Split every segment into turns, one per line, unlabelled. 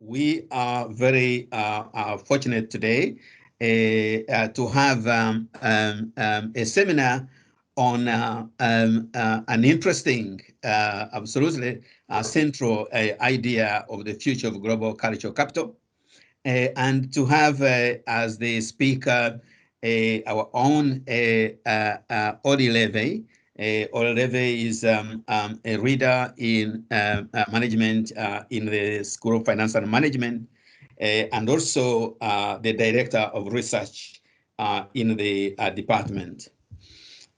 We are very fortunate today to have a seminar on an interesting, absolutely central idea of the future of global cultural capital, and to have as the speaker our own Orly Levy. Orly Levy is a reader in management in the School of Finance and Management, and also the director of research in the department.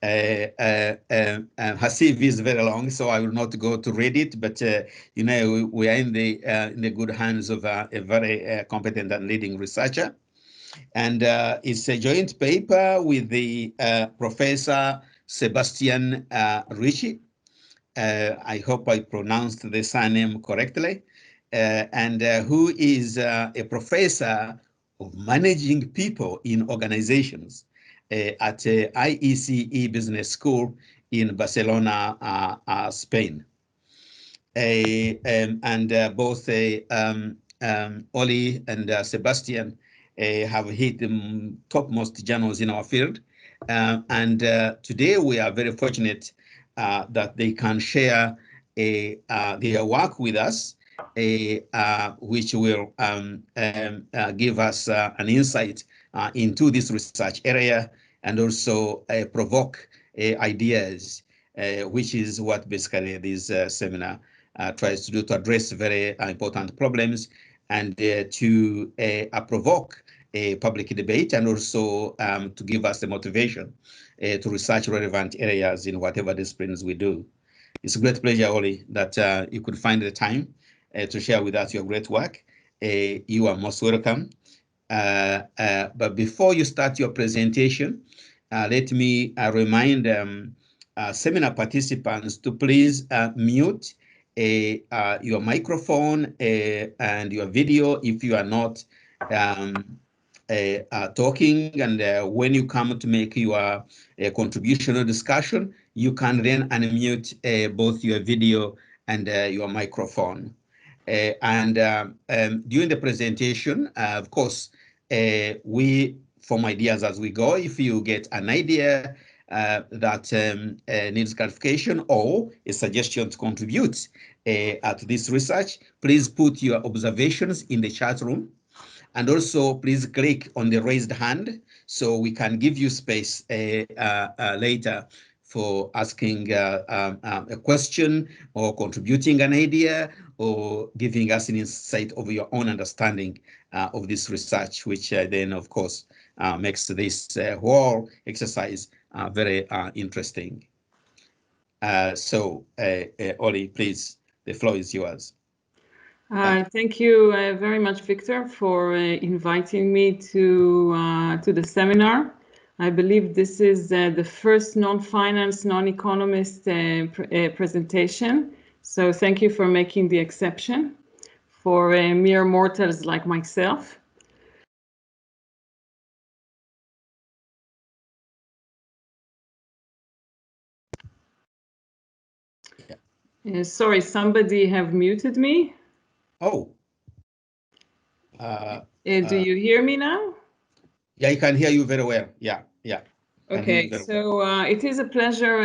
Her CV is very long, so I will not go to read it, but you know, we are in the good hands of a very competent and leading researcher. And it's a joint paper with the Professor Sebastian Ricci. I hope I pronounced the surname correctly, and who is a professor of managing people in organizations at IECE Business School in Barcelona, Spain. Both Orly and Sebastian have hit the topmost journals in our field. Today we are very fortunate that they can share their work with us, which will give us an insight into this research area and also provoke ideas, which is what basically this seminar tries to do, to address very important problems and to provoke a public debate, and also to give us the motivation to research relevant areas in whatever disciplines we do. It's a great pleasure, Orly, that you could find the time to share with us your great work. You are most welcome. But before you start your presentation, let me remind seminar participants to please mute your microphone and your video if you are not talking, and when you come to make your contribution or discussion, you can then unmute both your video and your microphone. During the presentation, of course, we form ideas as we go. If you get an idea that needs clarification or a suggestion to contribute at this research, please put your observations in the chat room. And also, please click on the raised hand so we can give you space later for asking a question or contributing an idea or giving us an insight of your own understanding of this research, which then, of course, makes this whole exercise very interesting. Orly, please, the floor is yours.
Thank you very much, Victor, for inviting me to the seminar. I believe this is the first non-finance, non-economist presentation. So thank you for making the exception for mere mortals like myself. Sorry, somebody have muted me.
Oh.
Do you hear me now?
Yeah, I can hear you very well. Yeah.
Okay, so it is a pleasure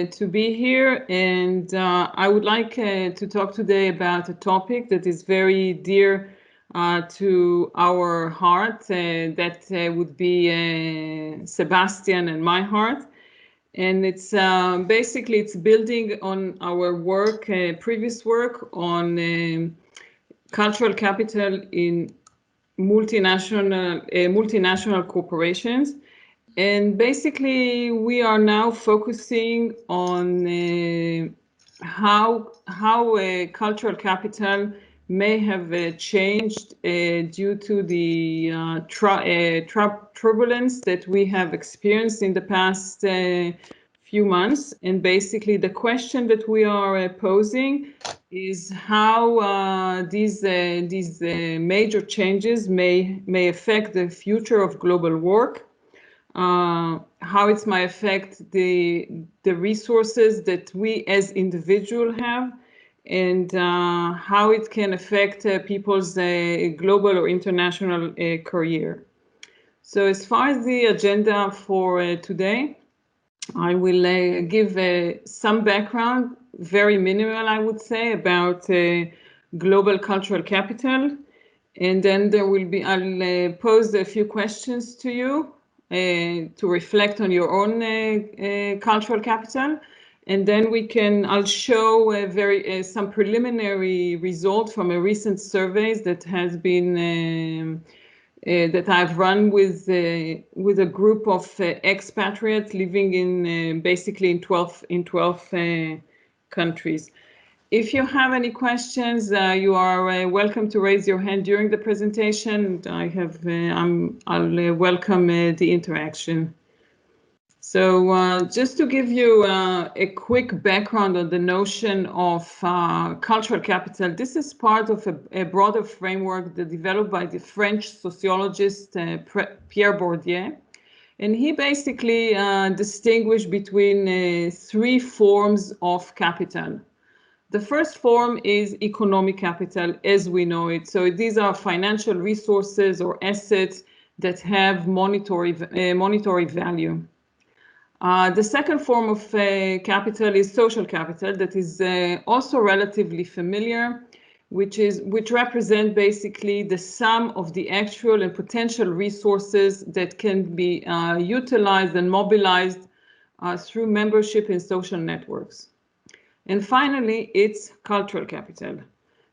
to be here, and I would like to talk today about a topic that is very dear to our heart. That would be Sebastian and my heart. And it's basically, it's building on our work, previous work on cultural capital in multinational corporations. And basically, we are now focusing on how cultural capital may have changed due to the turbulence that we have experienced in the past few months. And basically, the question that we are posing is how these major changes may affect the future of global work. How it might affect the resources that we as individuals have, and how it can affect people's global or international career. So as far as the agenda for today, I will give some background, very minimal, I would say, about global cultural capital. And then there will be, I'll pose a few questions to you to reflect on your own cultural capital. And then I'll show some preliminary results from a recent surveys that has been that I've run with a group of expatriates living in basically in 12 countries. If you have any questions, you are welcome to raise your hand during the presentation. I'll welcome the interaction. So just to give you a quick background on the notion of cultural capital, this is part of a broader framework that developed by the French sociologist Pierre Bourdieu. And he basically distinguished between three forms of capital. The first form is economic capital as we know it. So these are financial resources or assets that have monetary value. The second form of capital is social capital that is also relatively familiar, which represent basically the sum of the actual and potential resources that can be utilized and mobilized through membership in social networks. And finally, it's cultural capital.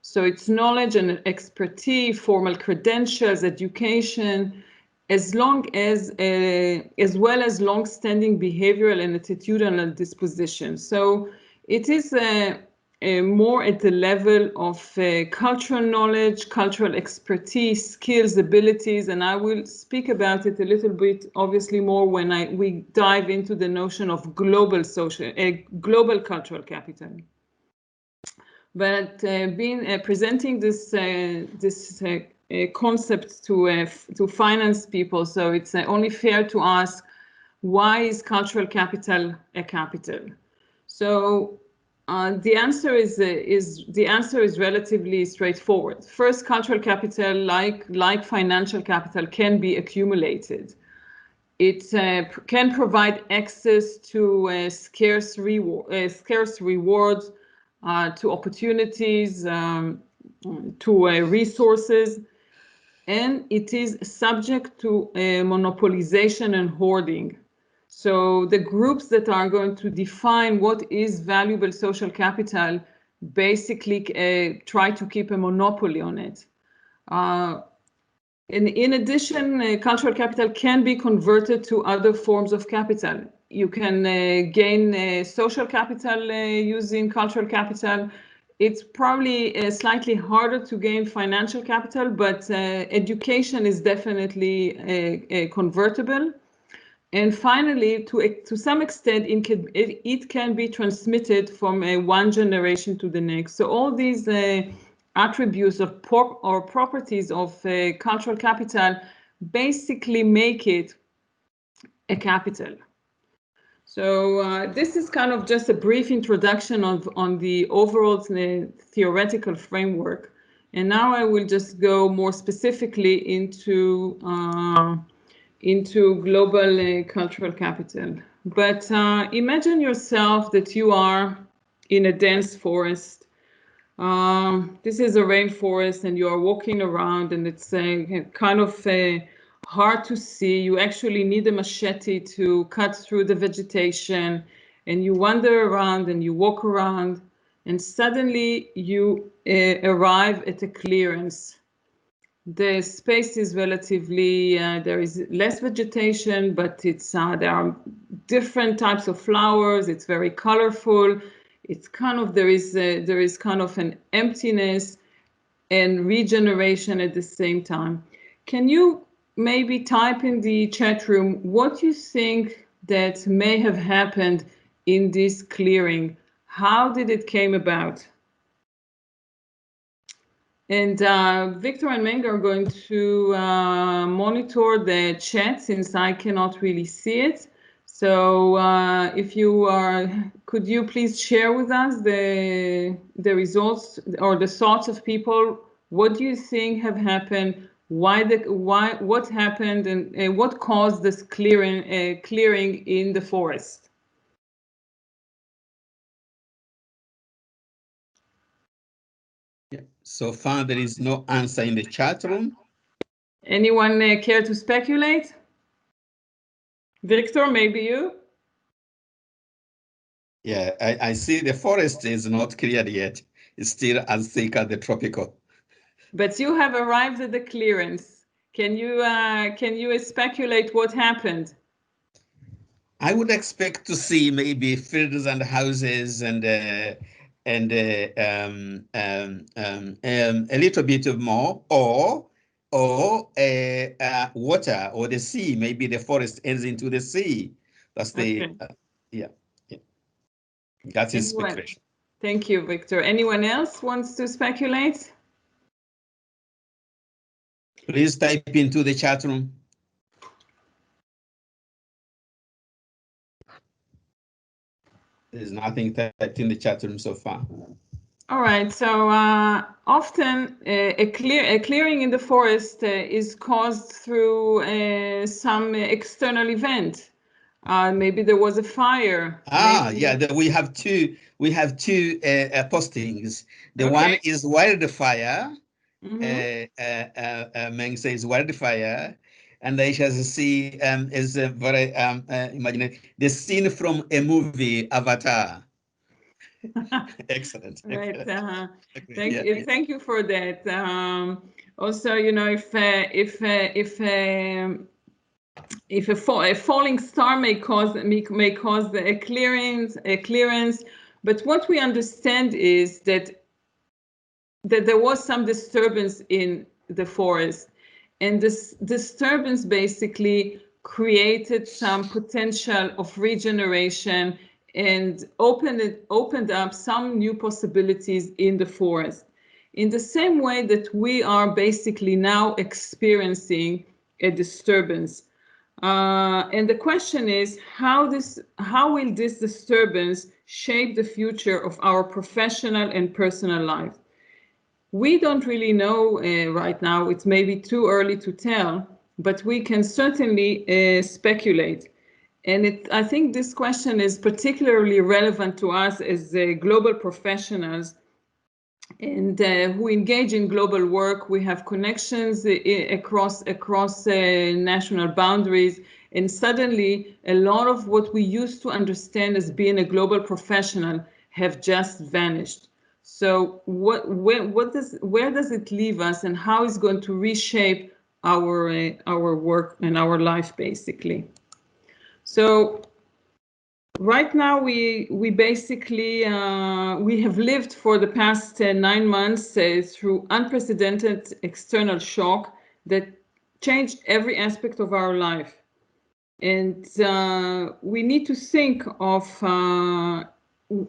So it's knowledge and expertise, formal credentials, education, as well as long-standing behavioral and attitudinal disposition. So it is more at the level of cultural knowledge, cultural expertise, skills, abilities, and I will speak about it a little bit, obviously more when we dive into the notion of global cultural capital. But presenting this concept to finance people, so it's only fair to ask, why is cultural capital a capital? So the answer is relatively straightforward. First, cultural capital, like financial capital, can be accumulated. It can provide access to scarce rewards, to opportunities, to resources, and it is subject to monopolization and hoarding. So the groups that are going to define what is valuable social capital basically try to keep a monopoly on it. In addition, cultural capital can be converted to other forms of capital. You can gain social capital using cultural capital. It's probably slightly harder to gain financial capital, but education is definitely convertible. And finally, to some extent, it can be transmitted from one generation to the next. So all these attributes or properties of cultural capital basically make it a capital. So this is kind of just a brief introduction on the overall theoretical framework. And now I will just go more specifically into global cultural capital. But imagine yourself that you are in a dense forest. This is a rainforest and you are walking around and it's kind of hard to see. You actually need a machete to cut through the vegetation, and you wander around and you walk around, and suddenly you arrive at a clearance. The space is relatively, there is less vegetation, but there are different types of flowers. It's very colorful. It's kind of, there is kind of an emptiness and regeneration at the same time. Can you maybe type in the chat room what you think that may have happened in this clearing? How did it came about? And Victor and Meng are going to monitor the chat since I cannot really see it. So if you could you please share with us the results or the thoughts of people? What do you think have happened? What happened, and what caused this clearing in the forest?
Yeah. So far, there is no answer in the chat room.
Anyone care to speculate? Victor, maybe you?
Yeah, I see the forest is not cleared yet. It's still as thick as the tropical.
But you have arrived at the clearance. Can you speculate what happened?
I would expect to see maybe fields and houses and a little bit of more, or water or the sea. Maybe the forest ends into the sea. That's the
Okay.
yeah. That is speculation.
Thank you, Victor. Anyone else wants to speculate?
Please type into the chat room. There's nothing typed in the chat room so far.
All right. So often a clearing in the forest is caused through some external event. Maybe there was a fire.
Yeah, we have two postings. The one is wildfire. Meng says wildfire, and I shall see is very imagine the scene from a movie, Avatar. Excellent.
Right.
Yeah.
Thank you for that. Also, you know, if a falling star may cause a clearance, but what we understand is that there was some disturbance in the forest, and this disturbance basically created some potential of regeneration and opened up some new possibilities in the forest, in the same way that we are basically now experiencing a disturbance. And the question is, how will this disturbance shape the future of our professional and personal life? We don't really know right now. It's maybe too early to tell, but we can certainly speculate. And I think this question is particularly relevant to us as global professionals and who engage in global work. We have connections across national boundaries, and suddenly a lot of what we used to understand as being a global professional have just vanished. So where does it leave us, and how is going to reshape our work and our life basically? So right now, we basically we have lived for the past 9 months through unprecedented external shock that changed every aspect of our life, and we need to think of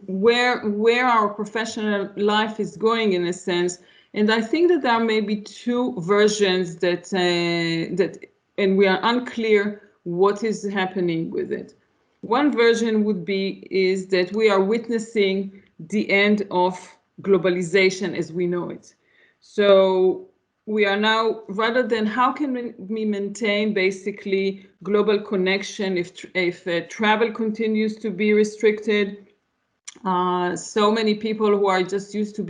where our professional life is going, in a sense. And I think that there are maybe two versions that and we are unclear what is happening with it. One version would be is that we are witnessing the end of globalization as we know it. So we are now, rather than how can we maintain basically global connection if travel continues to be restricted. So many people who are just used to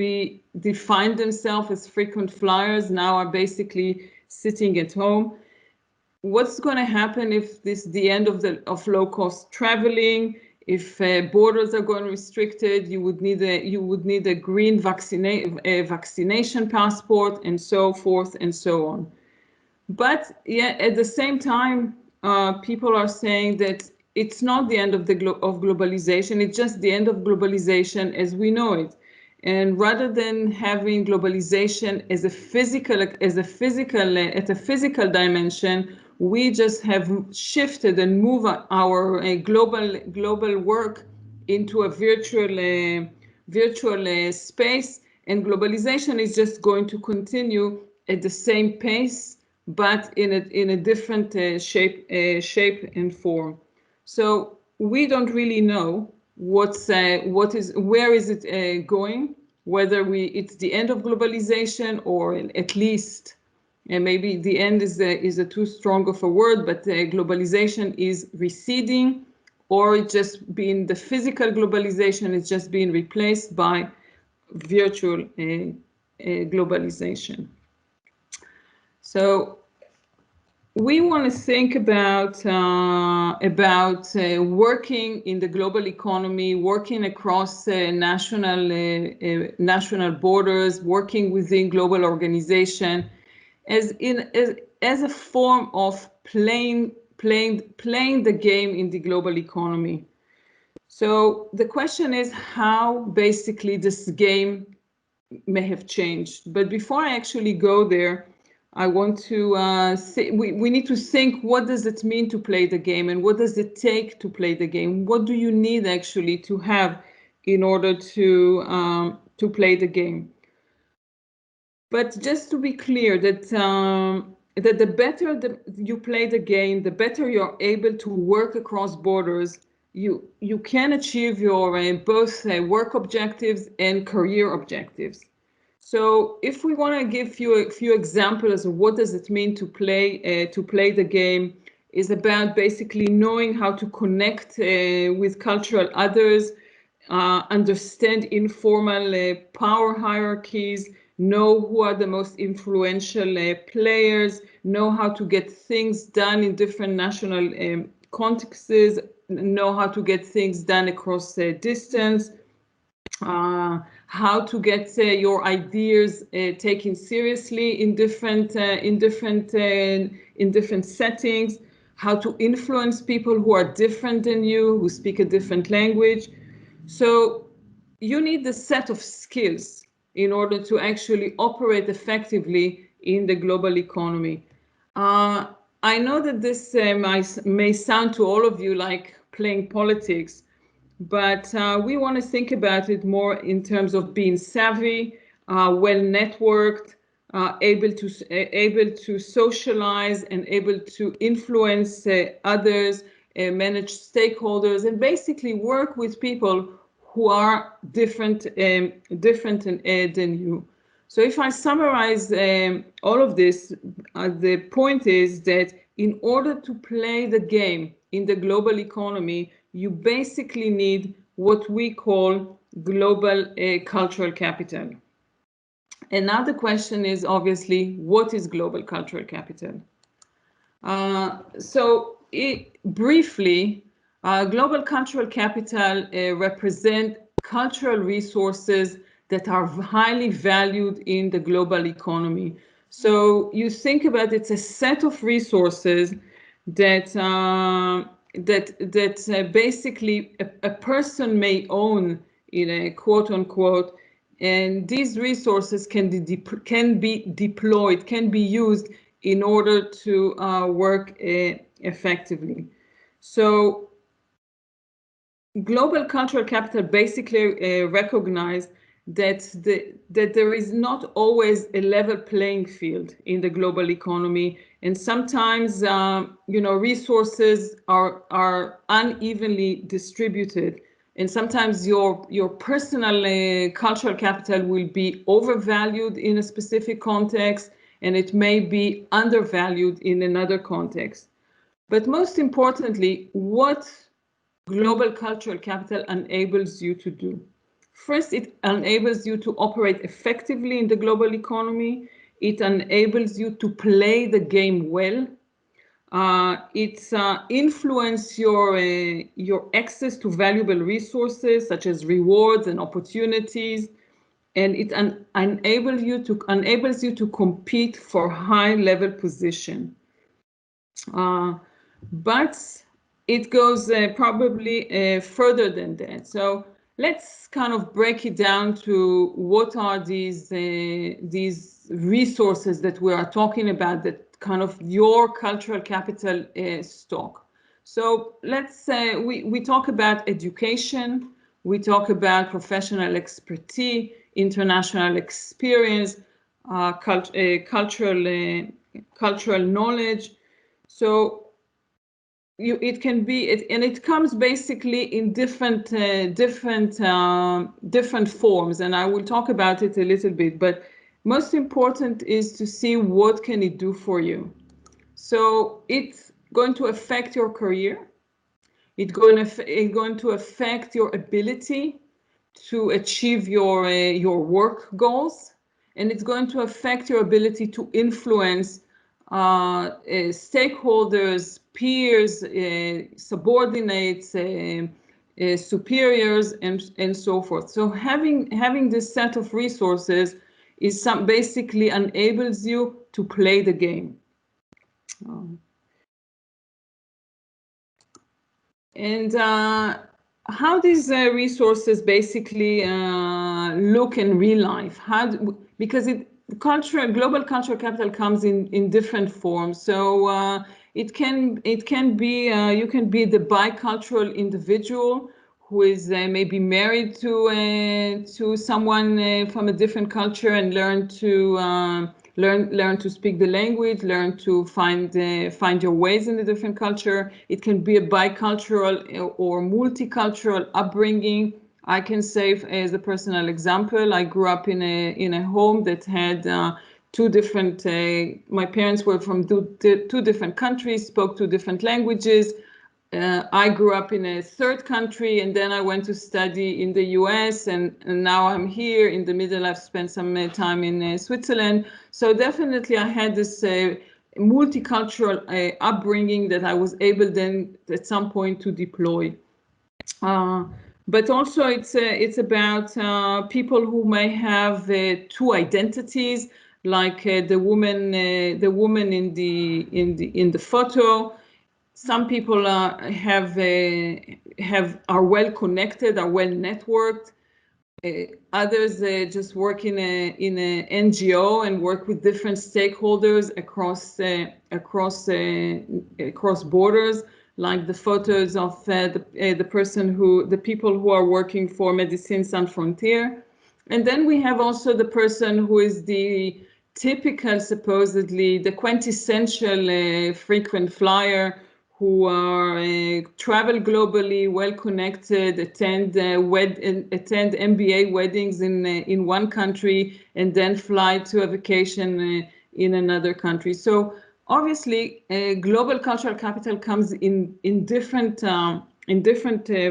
define themselves as frequent flyers now are basically sitting at home. What's going to happen if the end of low cost traveling? If borders are going restricted, you would need a green vaccination passport, and so forth and so on. But yeah, at the same time, people are saying that it's not the end of globalization. It's just the end of globalization as we know it. And rather than having globalization as a physical at a physical dimension, we just have shifted and moved our global work into a virtual space, and globalization is just going to continue at the same pace, but in a different shape and form. So we don't really know where is it going, whether it's the end of globalization, or at least, and maybe the end is a too strong of a word, but globalization is receding, or it's just been the physical globalization is just being replaced by virtual globalization. So we want to think about working in the global economy, working across national borders, working within global organization, as a form of playing the game in the global economy. So the question is how basically this game may have changed. But before I actually go there, I want to we need to think, what does it mean to play the game, and what does it take to play the game? What do you need actually to have in order to play the game? But just to be clear, that the better you play the game, the better you're able to work across borders. You can achieve your both work objectives and career objectives. So if we want to give you a few examples of what does it mean to play the game, is about basically knowing how to connect with cultural others, understand informal power hierarchies, know who are the most influential players, know how to get things done in different national contexts, know how to get things done across distance, how to get your ideas taken seriously in different settings, how to influence people who are different than you, who speak a different language. So you need the set of skills in order to actually operate effectively in the global economy. I know that this may sound to all of you like playing politics, but we want to think about it more in terms of being savvy, well networked, able to socialize, and able to influence others, manage stakeholders, and basically work with people who are different than you. So if I summarize all of this, the point is that in order to play the game in the global economy, you basically need what we call global cultural capital. Another question is obviously, what is global cultural capital? Briefly, global cultural capital represent cultural resources that are highly valued in the global economy. So you think about it's a set of resources that basically a person may own, in a quote unquote, and these resources can be deployed, can be used in order to work effectively. So global cultural capital basically recognize that there is not always a level playing field in the global economy, and sometimes resources are unevenly distributed, and sometimes your personal cultural capital will be overvalued in a specific context, and it may be undervalued in another context. But most importantly, what global cultural capital enables you to do? First, it enables you to operate effectively in the global economy. It enables you to play the game well. It influences your access to valuable resources such as rewards and opportunities, and it enables you to compete for high-level position. But it goes probably further than that. So let's kind of break it down to what are these resources that we are talking about, that kind of your cultural capital stock. So let's say we talk about education, we talk about professional expertise, international experience, cultural knowledge. So it can be, and it comes basically in different forms, and I will talk about it a little bit, but most important is to see what can it do for you. So it's going to affect your career. It's going to affect your ability to achieve your work goals, and it's going to affect your ability to influence stakeholders, peers, subordinates, superiors, and so forth. So having this set of resources is basically enables you to play the game. And how these resources basically look in real life? Because global cultural capital comes in different forms. So it can be you can be the bicultural individual who is maybe married to someone from a different culture and learn to speak the language, learn to find your ways in the different culture. It can be a bicultural or multicultural upbringing. I can say as a personal example, I grew up in a home that had two different, my parents were from two different countries, spoke two different languages. I grew up in a third country, and then I went to study in the US, and now I'm here in the middle. I've spent some time in Switzerland. So definitely I had this multicultural upbringing that I was able then at some point to deploy. But also it's about people who may have two identities, like the woman in the photo. Some people are well connected, are well networked. Others just work in a NGO and work with different stakeholders across borders, like the photos of the people who are working for Médecins Sans Frontières. And then we have also the person who is the typical, supposedly the quintessential frequent flyer, who travel globally, well connected, attend MBA weddings in one country, and then fly to a vacation in another country. So obviously, global cultural capital comes in different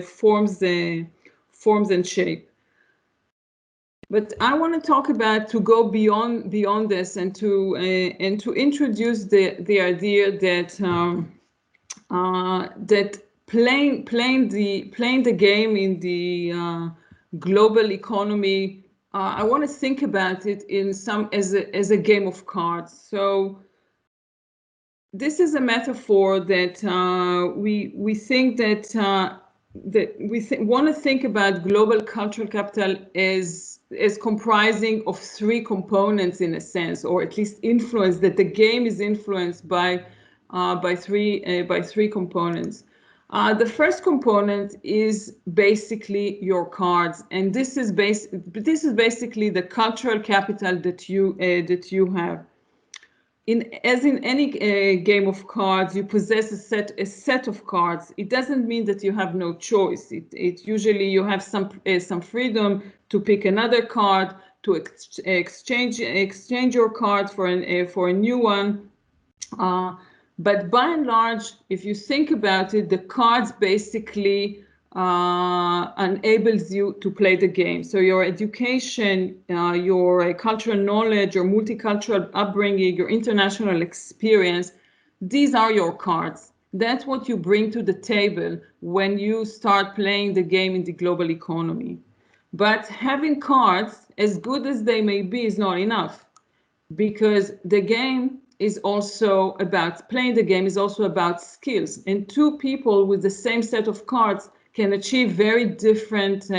forms and shape. But I want to talk about to go beyond this and to introduce the idea that that playing the game in the global economy, I want to think about it as a game of cards. So this is a metaphor that we think that want to think about global cultural capital as comprising of three components in a sense, or at least influence, that the game is influenced by three components. The first component is basically your cards, and this is basically the cultural capital that you have. As in any game of cards, you possess a set of cards. It doesn't mean that you have no choice. It usually you have some freedom to pick another card, to exchange your card for a new one. But by and large, if you think about it, the cards basically enables you to play the game. So your education, your cultural knowledge, your multicultural upbringing, your international experience, these are your cards. That's what you bring to the table when you start playing the game in the global economy. But having cards, as good as they may be, is not enough, because the game is also about playing the game is also about skills, and two people with the same set of cards can achieve very different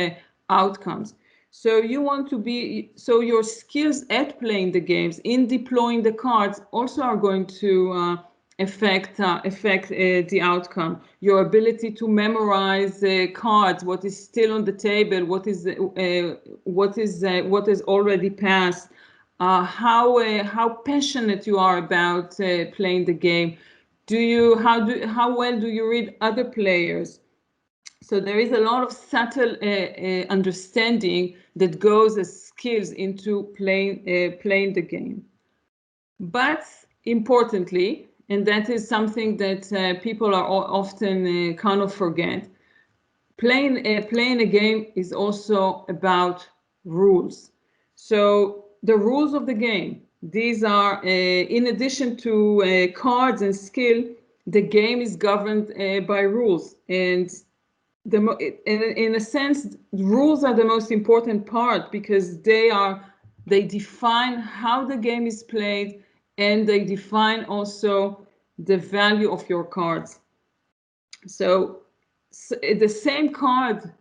outcomes. So your skills at playing the games, in deploying the cards, also are going to affect the outcome. Your ability to memorize cards, what is still on the table, what is already passed, how passionate you are about playing the game, How well do you read other players? So there is a lot of subtle understanding that goes as skills into playing the game. But importantly, and that is something that people are often kind of forget, playing a game is also about rules. So the rules of the game, these are, in addition to cards and skill, the game is governed by rules. And in a sense, rules are the most important part because they define how the game is played, and they define also the value of your cards. So the same card,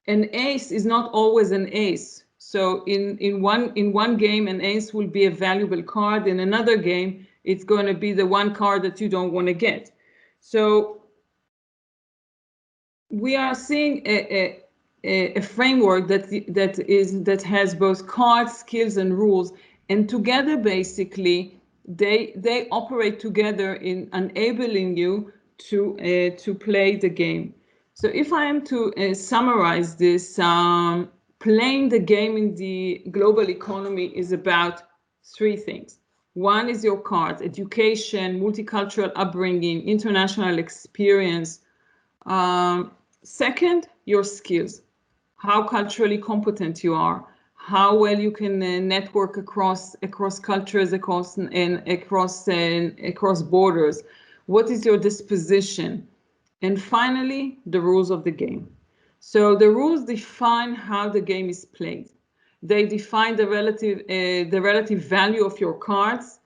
an ace is not always an ace. So in one game, an ace will be a valuable card. In another game, it's going to be the one card that you don't want to get. So we are seeing a framework that has both cards, skills, and rules, and together basically they operate together in enabling you to play the game. So if I am to summarize this, playing the game in the global economy is about three things. One is your cards: education, multicultural upbringing, international experience. Second, your skills, how culturally competent you are, how well you can network across cultures, across borders. What is your disposition? And finally, the rules of the game. So the rules define how the game is played. They define the relative value of your cards,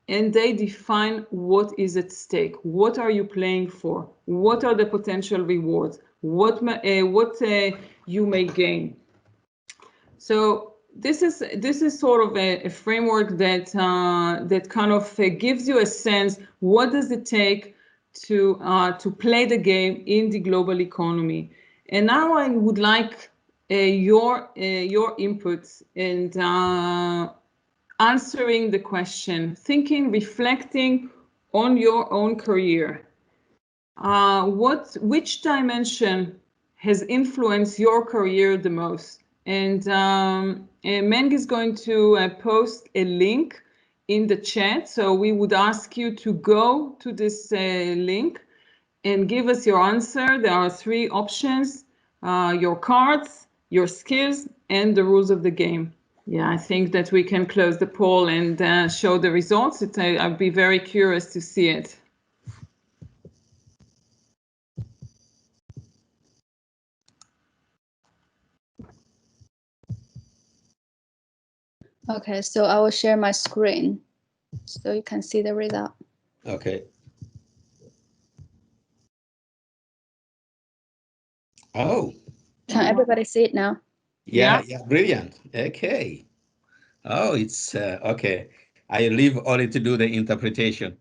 and they define what is at stake. What are you playing for? What are the potential rewards? What you may gain. So this is sort of a framework that that kind of gives you a sense, what does it take to play the game in the global economy. And now I would like your inputs and answering the question, thinking, reflecting on your own career. Which dimension has influenced your career the most? And Meng is going to post a link in the chat. So we would ask you to go to this link and give us your answer. There are three options: your cards, your skills, and the rules of the game. Yeah, I think that we can close the poll and show the results. I'd be very curious to see it.
Okay, so I will share my screen so you can see the result.
Okay. Oh.
Can everybody see it now?
Yeah, brilliant. Okay. Oh, it's okay. I leave Orly to do the interpretation.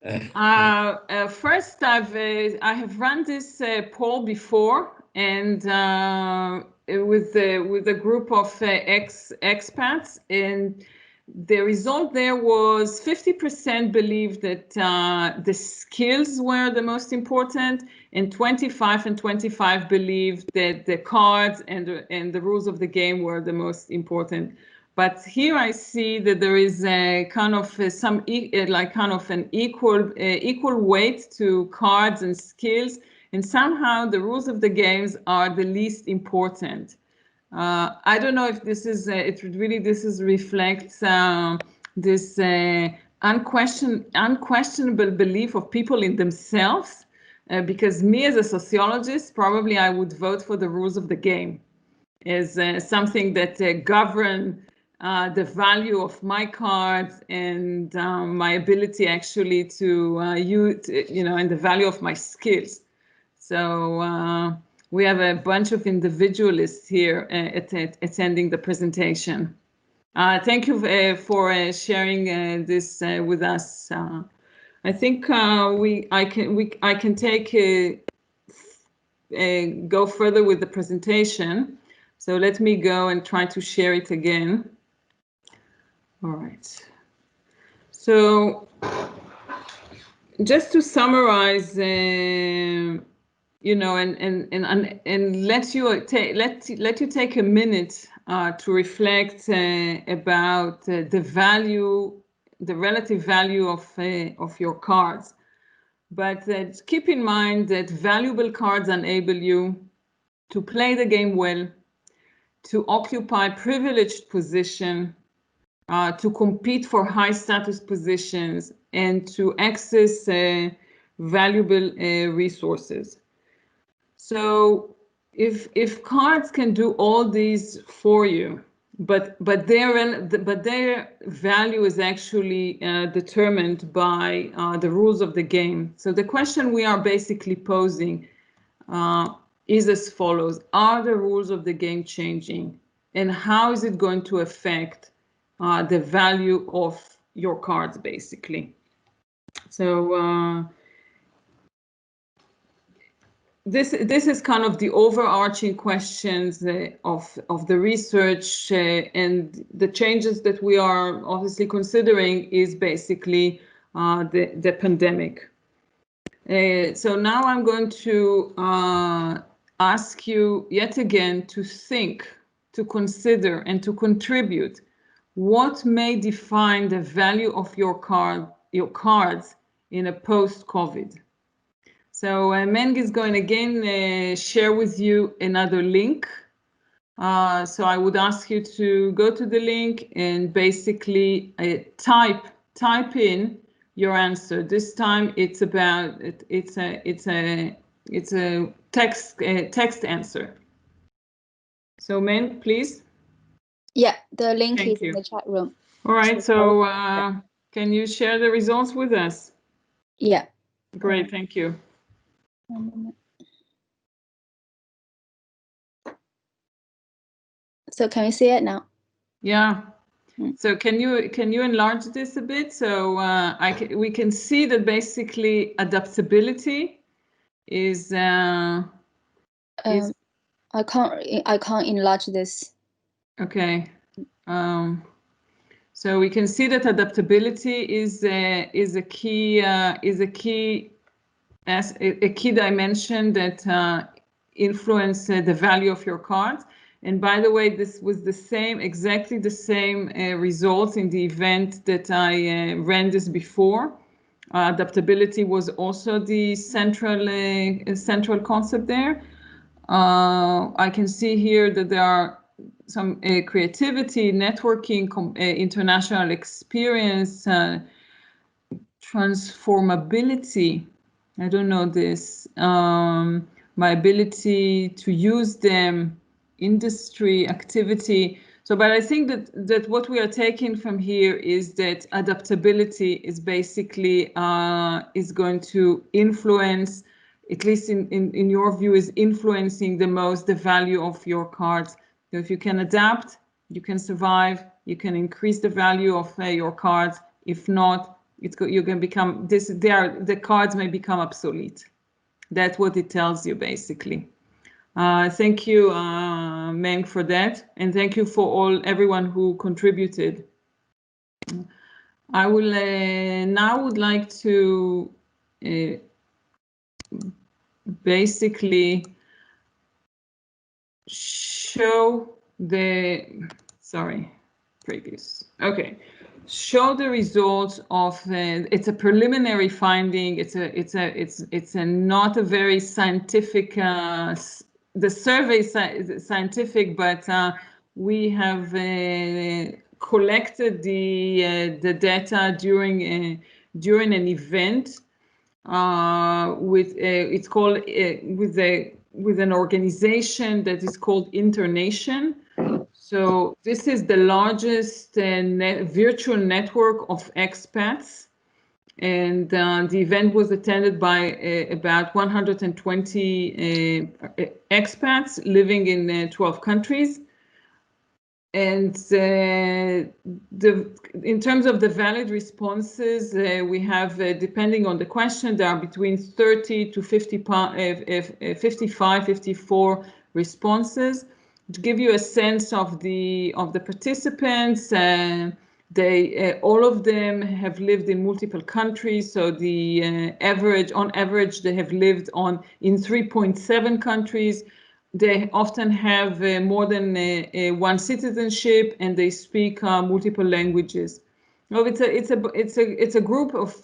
First, I have run this poll before, and with a group of expats, and the result there was 50% believed that the skills were the most important, and 25 believed that the cards and the rules of the game were the most important. But here I see that there is a kind of an equal weight to cards and skills, and somehow the rules of the games are the least important. I don't know if this is this reflects this unquestionable belief of people in themselves, because me as a sociologist, probably I would vote for the rules of the game as something that govern the value of my cards and my ability actually to use, and the value of my skills. So we have a bunch of individualists here attending the presentation. Thank you for sharing this with us. I think I can go further with the presentation. So let me go and try to share it again. All right. So just to summarize, you know, and let you take a minute to reflect about the value, the relative value of your cards. But keep in mind that valuable cards enable you to play the game well, to occupy privileged position, to compete for high status positions, and to access valuable resources. So if cards can do all these for you, but their value is actually determined by the rules of the game. So the question we are basically posing is as follows: are the rules of the game changing, and how is it going to affect the value of your cards, basically? So this is kind of the overarching questions of the research, and the changes that we are obviously considering is basically the pandemic. So now I'm going to ask you yet again to think, to consider, and to contribute what may define the value of your cards in a post-COVID. So Meng is going again share with you another link. So I would ask you to go to the link and basically type in your answer. This time it's about it's a text answer. So Meng, please.
Yeah, the link is in the chat room.
All right. So can you share the results with us?
Yeah.
Great. Thank you.
So can you see it now?
Yeah. So can you enlarge this a bit? So we can see that basically adaptability is. I
can't enlarge this.
Okay. So we can see that adaptability is a key dimension that influence the value of your cards. And by the way, this was exactly the same results in the event that I ran this before. Adaptability was also the central concept there. I can see here that there are some creativity, networking, international experience, transformability. I don't know this. My ability to use them, industry, activity. So, but I think that what we are taking from here is that adaptability is basically is going to influence, at least in your view, is influencing the most the value of your cards. So if you can adapt, you can survive, you can increase the value of your cards. If not, you're going to become the cards may become obsolete. That's what it tells you basically. Thank you, Meng, for that, and thank you for everyone who contributed. I will now would like to basically show show the results of it's a preliminary finding. It's not a very scientific. The survey is scientific, but we have collected the data during an event it's called with an organization that is called Internation. So this is the largest virtual network of expats, and the event was attended by about 120 expats living in 12 countries. And in terms of the valid responses, we have, depending on the question, there are between 30 to 55, 54 responses. To give you a sense of the participants, They all of them have lived in multiple countries. So the on average, they have lived in 3.7 countries. They often have more than one citizenship, and they speak multiple languages. No, it's a group of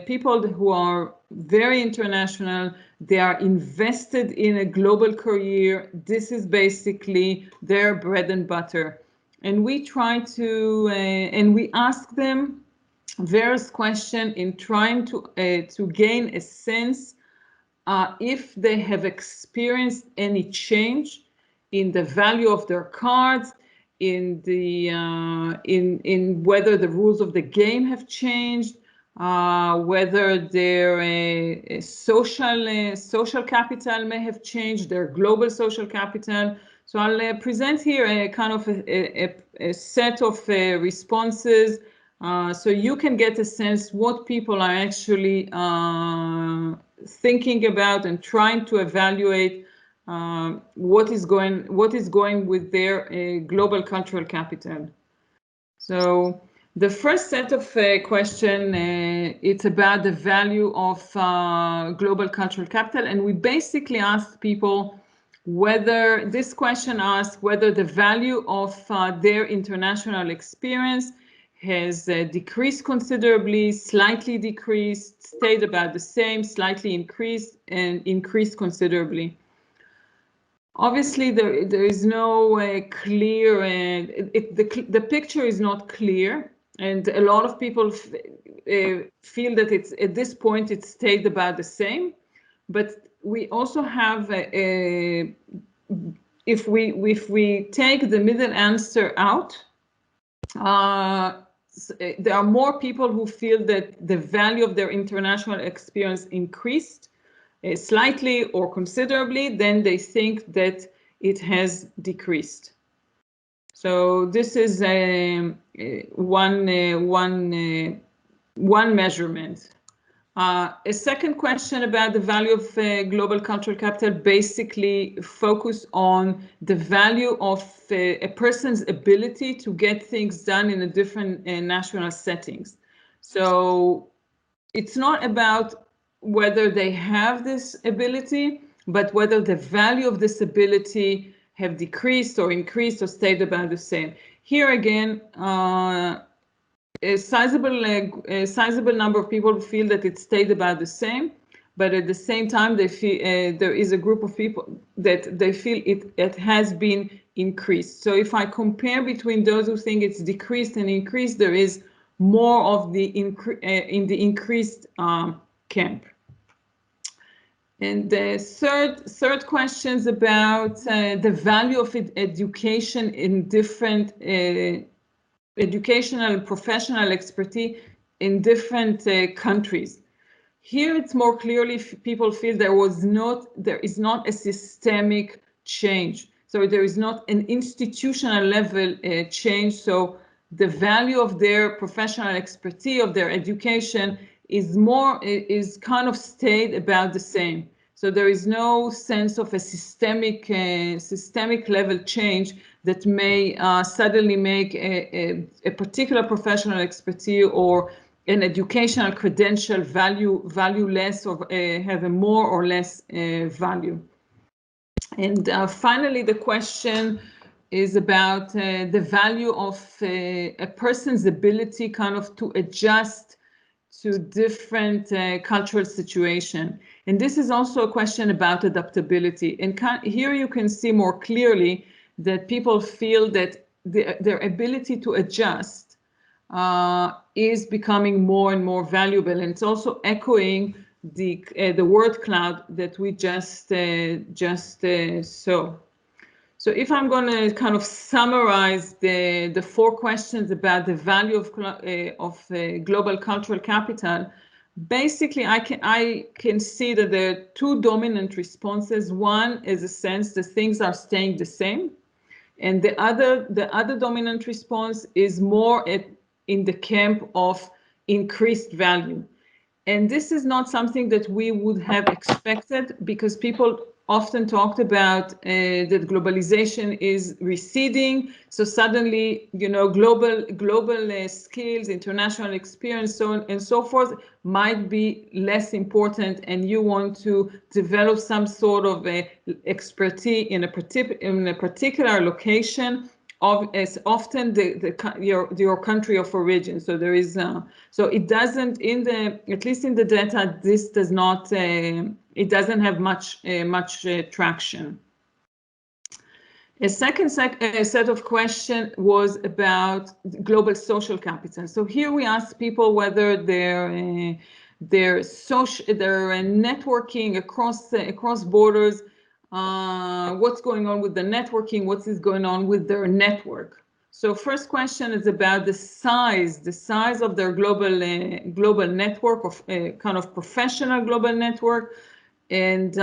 people who are very international. They are invested in a global career. This is basically their bread and butter. And we try to and we ask them various questions in trying to gain a sense if they have experienced any change in the value of their cards, in the in whether the rules of the game have changed, whether their social capital may have changed, their global social capital. So I'll present here a kind of a set of responses, so you can get a sense what people are actually thinking about and trying to evaluate what is going with their global cultural capital. So the first set of question, it's about the value of global cultural capital, and we basically asked people whether this question asks whether the value of their international experience has decreased considerably, slightly decreased, stayed about the same, slightly increased, and increased considerably. Obviously, there is no clear, the picture is not clear, and a lot of people feel that it's at this point it stayed about the same. But we also have if we take the middle answer out, there are more people who feel that the value of their international experience increased slightly or considerably than they think that it has decreased. So this is one measurement. A second question about the value of global cultural capital basically focus on the value of a person's ability to get things done in a different national settings. So it's not about whether they have this ability, but whether the value of this ability have decreased or increased or stayed about the same. Here again, a sizable number of people feel that it stayed about the same, but at the same time, they feel there is a group of people that they feel it has been increased. So if I compare between those who think it's decreased and increased, there is more of the in the increased camp. And the third question is about the value of education in different educational and professional expertise in different countries. Here it's more clearly people feel there is not a systemic change. So there is not an institutional level change. So the value of their professional expertise, of their education is kind of stayed about the same. So there is no sense of a systemic level change that may suddenly make a particular professional expertise or an educational credential value less or have a more or less value. And finally, the question is about the value of a person's ability kind of to adjust to different cultural situation. And this is also a question about adaptability. And here you can see more clearly that people feel that their ability to adjust is becoming more and more valuable. And it's also echoing the word cloud that we just saw. So if I'm going to kind of summarize the four questions about the value of global cultural capital, basically I can see that there are two dominant responses. One is a sense that things are staying the same, and the other dominant response is more in the camp of increased value. And this is not something that we would have expected, because people often talked about that globalization is receding. So suddenly, you know, global skills, international experience, so on and so forth, might be less important, and you want to develop some sort of expertise in a particular location as often your country of origin. So there is so it doesn't, at least in the data, this does not it doesn't have much traction. A second set of questions was about global social capital. So here we asked people whether they're networking across borders. What's going on with the networking? What is going on with their network? So first question is about the size of their global network, of kind of professional global network. And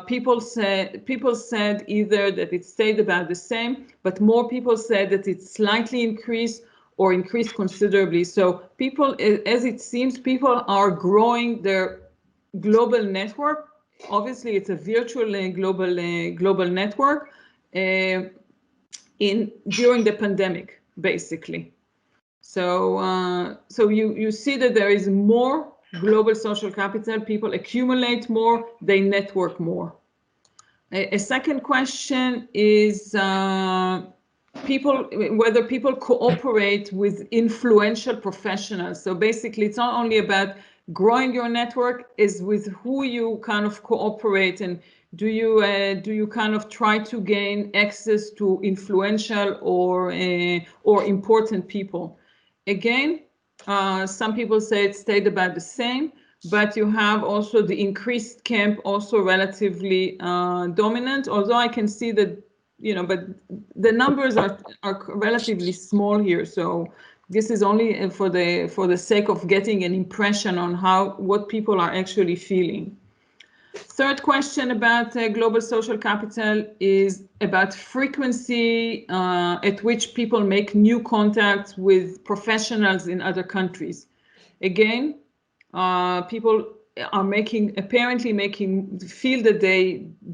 people said either that it stayed about the same, but more people said that it slightly increased or increased considerably. So people, as it seems, people are growing their global network. Obviously, it's a virtual global network during the pandemic, basically. So so you see that there is more global social capital. People accumulate more, they network more. A second question is whether people cooperate with influential professionals. So basically, it's not only about growing your network, is with who you kind of cooperate, and do you kind of try to gain access to influential or important people. Again, some people say it stayed about the same, but you have also the increased camp also relatively dominant, although I can see that, you know, but the numbers are relatively small here. So this is only for the sake of getting an impression on what people are actually feeling. Third question about global social capital is about frequency at which people make new contacts with professionals in other countries. Again, people are apparently feel that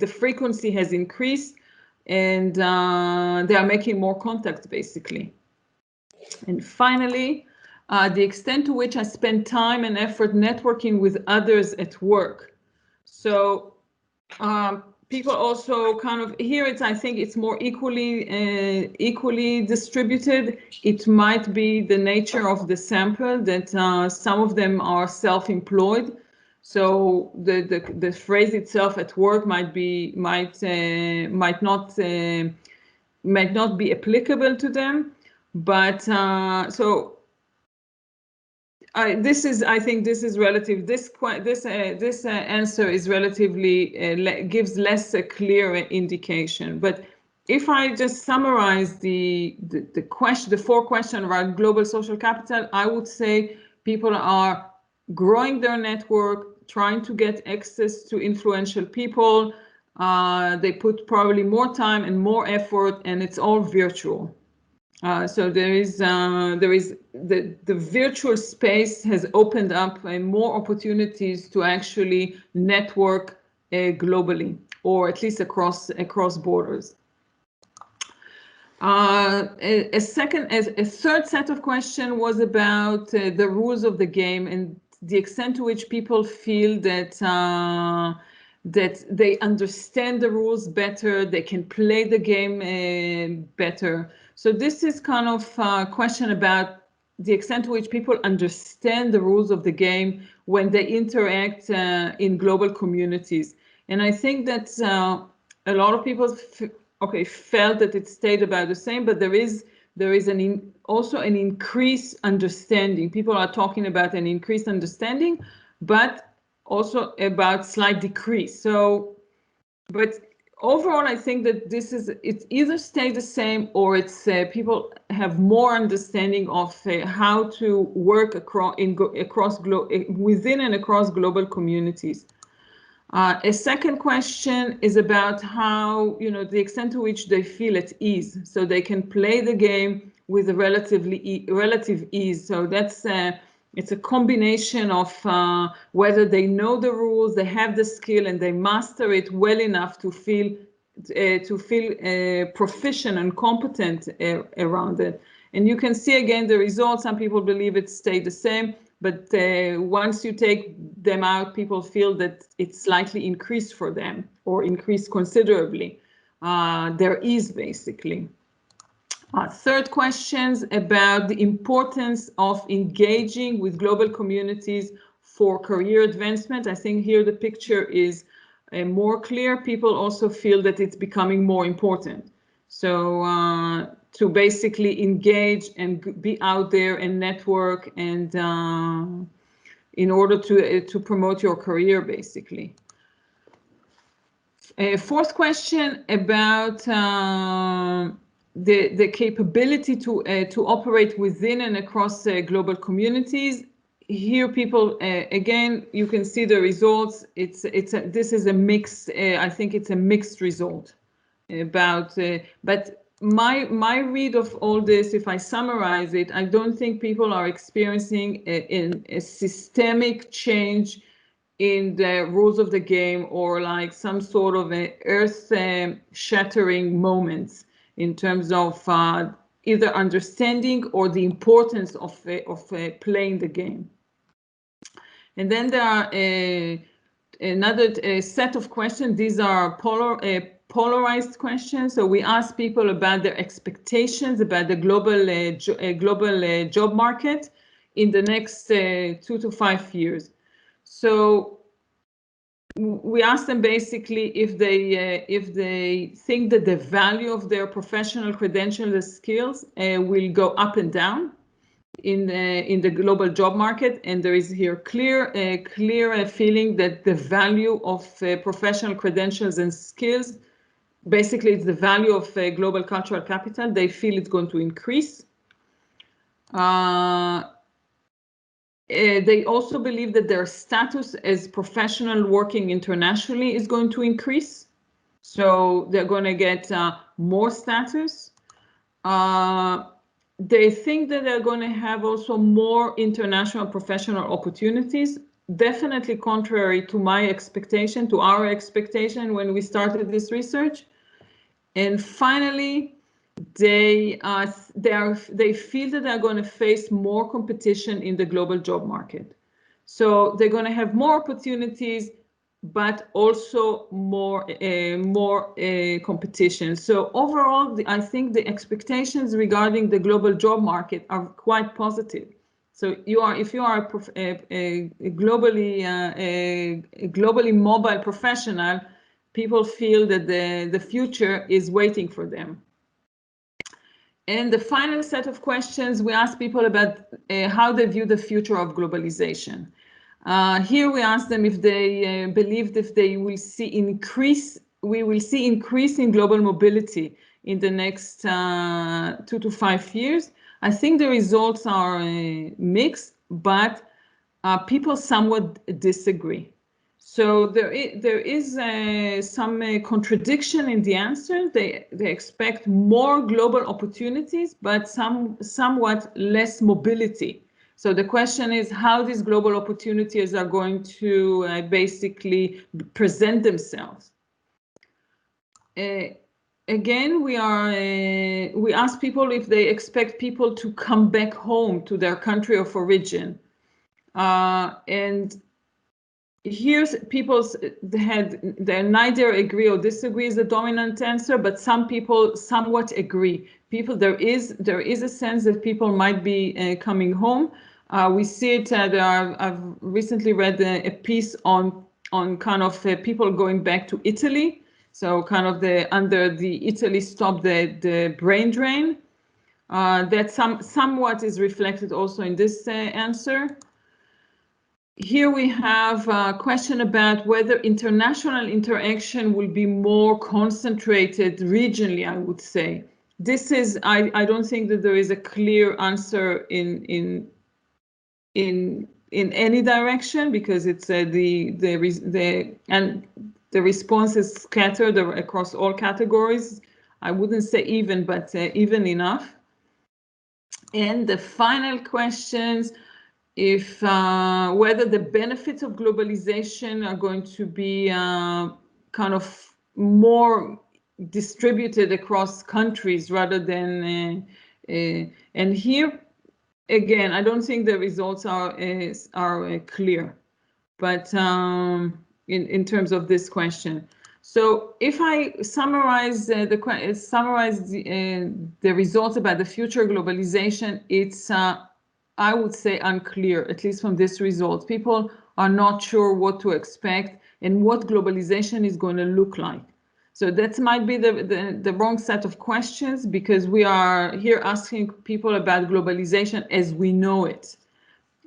the frequency has increased, and they are making more contacts, basically. And finally, the extent to which I spend time and effort networking with others at work. So people also kind of, here I think it's more equally distributed. It might be the nature of the sample that some of them are self-employed. So the phrase itself at work might not be applicable to them. But so I think this is relative. This answer is relatively gives less a clear indication. But if I just summarize the four questions around global social capital, I would say people are growing their network, trying to get access to influential people. They put probably more time and more effort, and it's all virtual. So there is the virtual space has opened up more opportunities to actually network globally, or at least across borders. A third set of questions was about the rules of the game and the extent to which people feel that that they understand the rules better, they can play the game better. So this is kind of a question about the extent to which people understand the rules of the game when they interact in global communities. And I think that a lot of people felt that it stayed about the same, but there is also an increased understanding. People are talking about an increased understanding, but also about slight decrease. So, but overall, I think that it's either stay the same, or it's people have more understanding of how to work within and across global communities. A second question is about how, the extent to which they feel at ease, so they can play the game with a relative ease. So that's It's a combination of whether they know the rules, they have the skill, and they master it well enough to feel proficient and competent around it. And you can see again the results. Some people believe it stayed the same, but once you take them out, people feel that it's slightly increased for them or increased considerably. Their ease, basically. Third questions about the importance of engaging with global communities for career advancement. I think here the picture is more clear. People also feel that it's becoming more important. So to basically engage and be out there and network and in order to promote your career, basically. Fourth question about the capability to operate within and across global communities. Here, people again, you can see the results. This is a mixed. I think it's a mixed result. But my read of all this, if I summarize it, I don't think people are experiencing a systemic change in the rules of the game or like some sort of a earth-shattering moments in terms of either understanding or the importance of playing the game. And then there are another set of questions. These are polarized questions. So we ask people about their expectations about the global job market in the next 2 to 5 years. So we ask them basically if they think that the value of their professional credentials and skills will go up and down in the global job market, and there is here clear feeling that the value of professional credentials and skills, basically it's the value of global cultural capital. They feel it's going to increase. They also believe that their status as professional working internationally is going to increase. So they're going to get more status. They think that they're going to have also more international professional opportunities, definitely contrary to my expectation, to our expectation when we started this research. And finally, they feel that they're going to face more competition in the global job market. So they're going to have more opportunities, but also more competition. So overall, I think the expectations regarding the global job market are quite positive. So if you are a globally mobile professional, people feel that the future is waiting for them. And the final set of questions, we ask people about how they view the future of globalization. Here we ask them if they believe that they will see increase in global mobility in the next 2 to 5 years. I think the results are mixed, but people somewhat disagree. So there is some contradiction in the answer. They expect more global opportunities, but somewhat less mobility. So the question is how these global opportunities are going to basically present themselves. Again, we ask people if they expect people to come back home to their country of origin, and here's people's they neither agree or disagree is the dominant answer, but some people somewhat agree. There is a sense that people might be coming home. We see it. I've recently read a piece on kind of people going back to Italy. So kind of under the Italy stop the brain drain. That somewhat is reflected also in this answer. Here we have a question about whether international interaction will be more concentrated regionally, I would say. This is, I don't think that there is a clear answer in any direction, because it's the response is scattered across all categories. I wouldn't say even, but even enough. And the final questions, if whether the benefits of globalization are going to be kind of more distributed across countries rather than and here again, I don't think the results are clear, but in terms of this question. So if I summarize the results about the future globalization, it's I would say unclear, at least from this result. People are not sure what to expect and what globalization is going to look like. So that might be the wrong set of questions, because we are here asking people about globalization as we know it.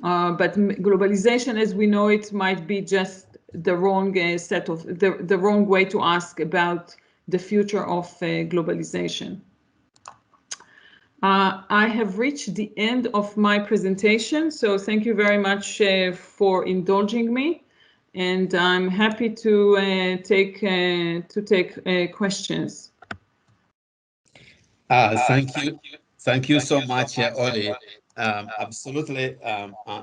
But globalization as we know it might be just the wrong set of the wrong way to ask about the future of globalization. I have reached the end of my presentation, so thank you very much for indulging me, and I'm happy to take questions.
Thank you so much, Orly. Absolutely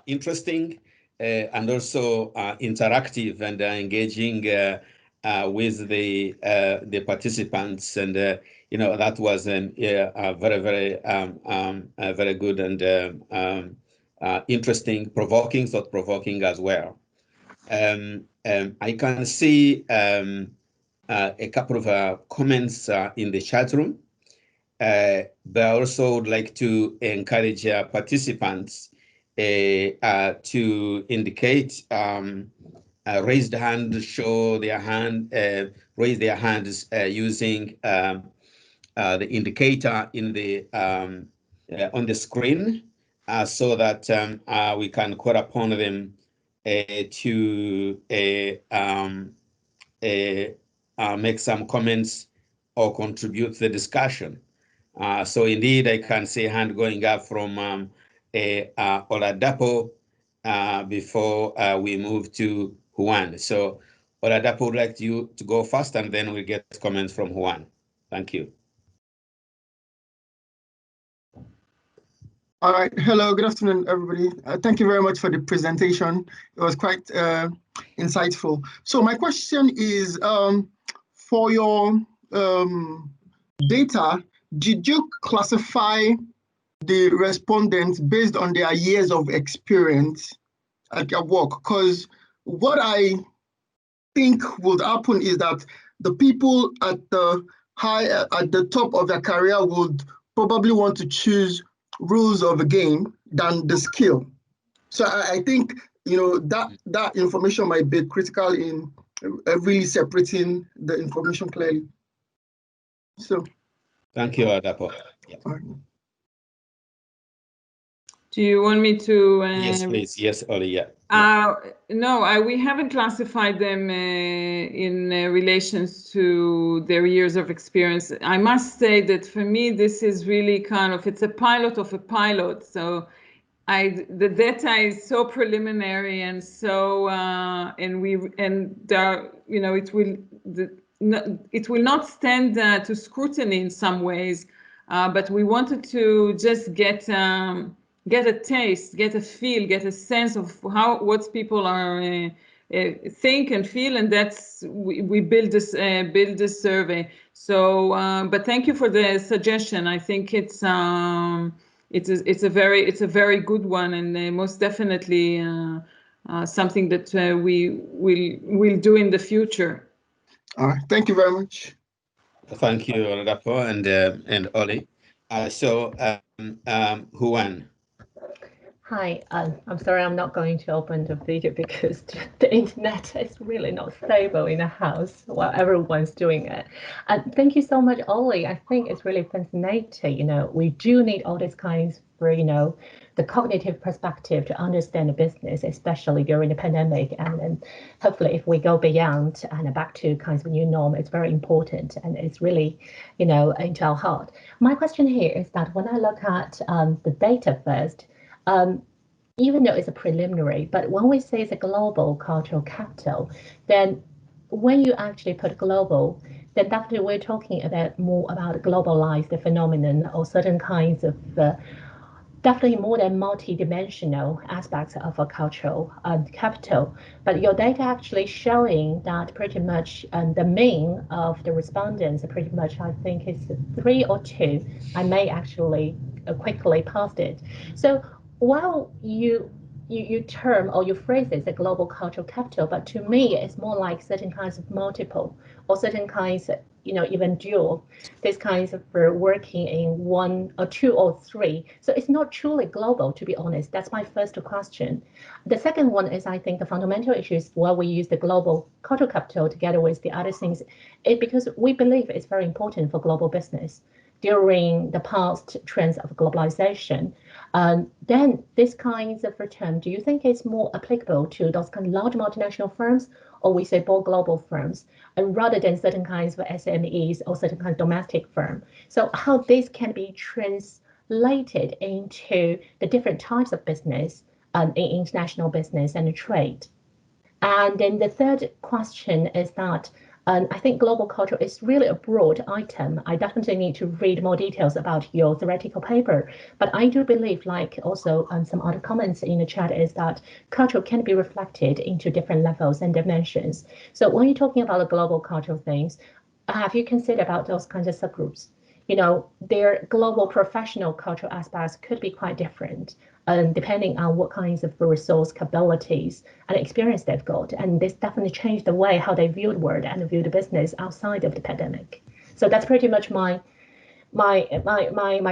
interesting and also interactive and engaging with the participants, and that was very very good and interesting, thought-provoking as well. I can see a couple of comments in the chat room. But I also would like to encourage participants to indicate, raise the hand, show their hand, raise their hands using the indicator in the on the screen, so that we can call upon them to make some comments or contribute to the discussion. So indeed, I can see a hand going up from Oladapo before we move to Juan. So Oladapo would like you to go first, and then we'll get comments from Juan. Thank you.
All right. Hello, good afternoon, everybody. Thank you very much for the presentation. It was quite insightful. So my question is, for your data, did you classify the respondents based on their years of experience at their work? Because what I think would happen is that the people at the top of their career would probably want to choose rules of the game than the skill. So I think that information might be critical in really separating the information clearly. So.
Thank you, Adapo. Yeah.
Do you want me to?
Yes, please. Yes, Orly. Yeah.
No, we haven't classified them in relations to their years of experience. I must say that for me, this is really it's a pilot of a pilot. So the data is so preliminary and so it will not stand to scrutiny in some ways, but we wanted to just get a taste, get a feel, get a sense of what people are think and feel, and that's we build this survey. So, but thank you for the suggestion. I think it's a very good one, and most definitely something that we will do in the future.
All right, thank you very much.
Thank you, Oladapo and Orly. So Juan.
Hi, I'm sorry I'm not going to open the video because the internet is really not stable in the house while everyone's doing it. Thank you so much, Orly. I think it's really fascinating. We do need all these kinds for, the cognitive perspective to understand the business, especially during the pandemic. And then hopefully if we go beyond and back to kinds of new norm, it's very important and it's really, into our heart. My question here is that when I look at the data first, even though it's a preliminary, but when we say it's a global cultural capital, then when you actually put global, then definitely we're talking about more about globalized phenomenon or certain kinds of definitely more than multi-dimensional aspects of a cultural capital, but your data actually showing that pretty much the mean of the respondents pretty much, I think, is 3 or 2. I may actually quickly past it. So while you term or you phrase it as a global cultural capital, but to me it's more like certain kinds of multiple or certain kinds, even dual, these kinds of working in 1 or 2 or 3. So it's not truly global, to be honest. That's my first question. The second one is, I think the fundamental issue is why we use the global cultural capital together with the other things, because we believe it's very important for global business during the past trends of globalization. Then this kinds of return, do you think it's more applicable to those kind of large multinational firms, or we say more global firms, and rather than certain kinds of SMEs or certain kind of domestic firm? So how this can be translated into the different types of business in international business and trade? And then the third question is that I think global culture is really a broad item. I definitely need to read more details about your theoretical paper, but I do believe, like also some other comments in the chat, is that culture can be reflected into different levels and dimensions. So when you're talking about the global cultural things, have you considered about those kinds of subgroups? Their global professional cultural aspects could be quite different, depending on what kinds of resource capabilities and experience they've got. And this definitely changed the way how they view the world and view the business outside of the pandemic. So that's pretty much my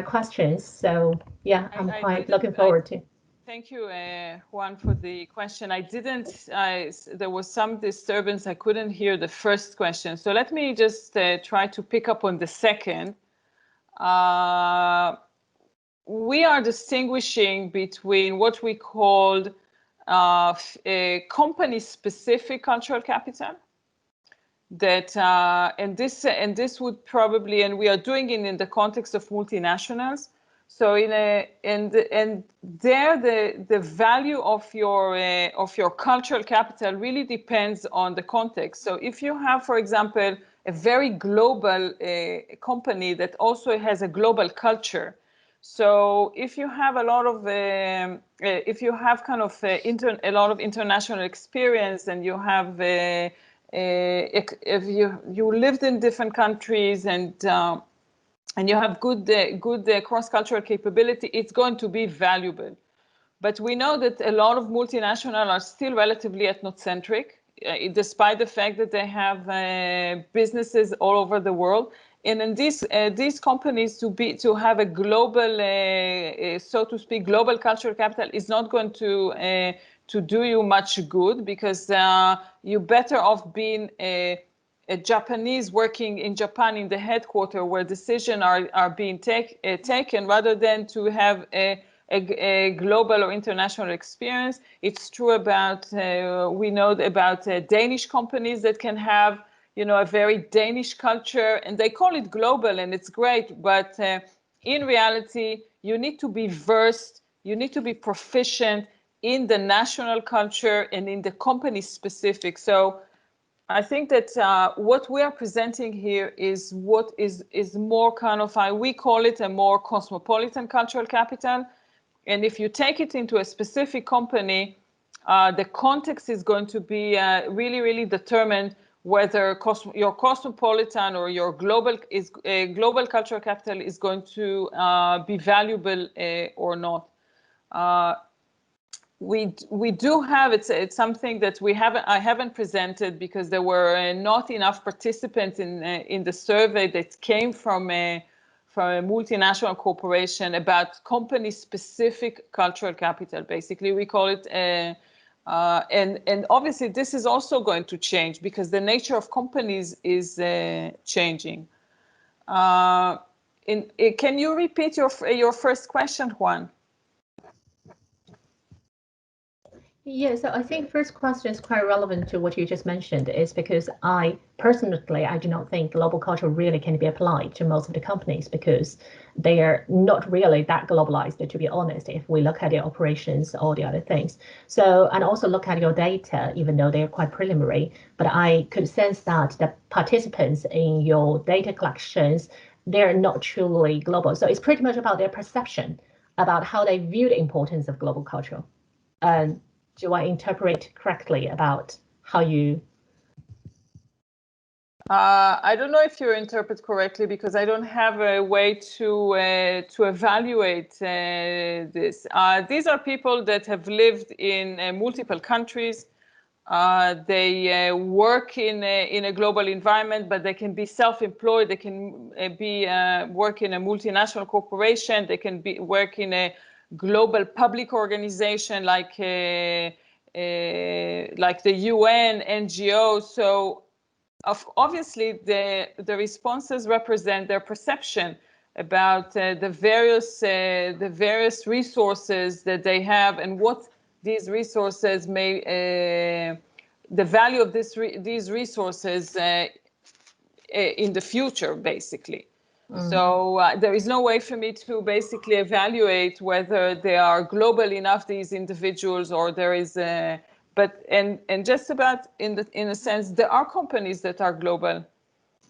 questions. So yeah, I'm quite looking forward to.
Thank you, Juan, for the question. There was some disturbance. I couldn't hear the first question. So let me just try to pick up on the second. We are distinguishing between what we called a company-specific cultural capital. And this would probably, and we are doing it in the context of multinationals. So the value of your cultural capital really depends on the context. So if you have, for example, a very global company that also has a global culture. So if you have a lot of, if you have kind of a lot of international experience, and you have, if you lived in different countries and you have good cross-cultural capability, it's going to be valuable. But we know that a lot of multinationals are still relatively ethnocentric, despite the fact that they have businesses all over the world. And in these companies, to have a global, so to speak, global cultural capital is not going to do you much good, because you're better off being a Japanese working in Japan in the headquarters where decisions are being taken, rather than to have a global or international experience. It's true about, we know about Danish companies that can have, a very Danish culture, and they call it global, and it's great. But in reality, you need to be versed, you need to be proficient in the national culture and in the company specific. So I think that what we are presenting here is what is more kind of, we call it a more cosmopolitan cultural capital. And if you take it into a specific company, the context is going to be really, really determined whether your cosmopolitan or your global cultural capital is going to be valuable or not. We do have, it's something that I haven't presented because there were not enough participants in the survey that came from a multinational corporation about company-specific cultural capital. Basically, we call it, and obviously this is also going to change because the nature of companies is changing. Can you repeat your first question, Juan?
Yeah, so I think first question is quite relevant to what you just mentioned, is because I do not think global culture really can be applied to most of the companies because they are not really that globalized, to be honest, if we look at the operations, all the other things. So, and also look at your data, even though they're quite preliminary, but I could sense that the participants in your data collections, they're not truly global. So it's pretty much about their perception about how they view the importance of global culture. Do I interpret correctly about how you?
I don't know if you interpret correctly, because I don't have a way to evaluate this. These are people that have lived in multiple countries. They work in a global environment, but they can be self-employed. They can work in a multinational corporation. They can work in a global public organization like the UN, NGO. So obviously the responses represent their perception about the various resources that they have, and what these resources may, the value of these resources in the future, basically. So there is no way for me to basically evaluate whether they are global enough, these individuals, or there is a, and just about in a sense, there are companies that are global,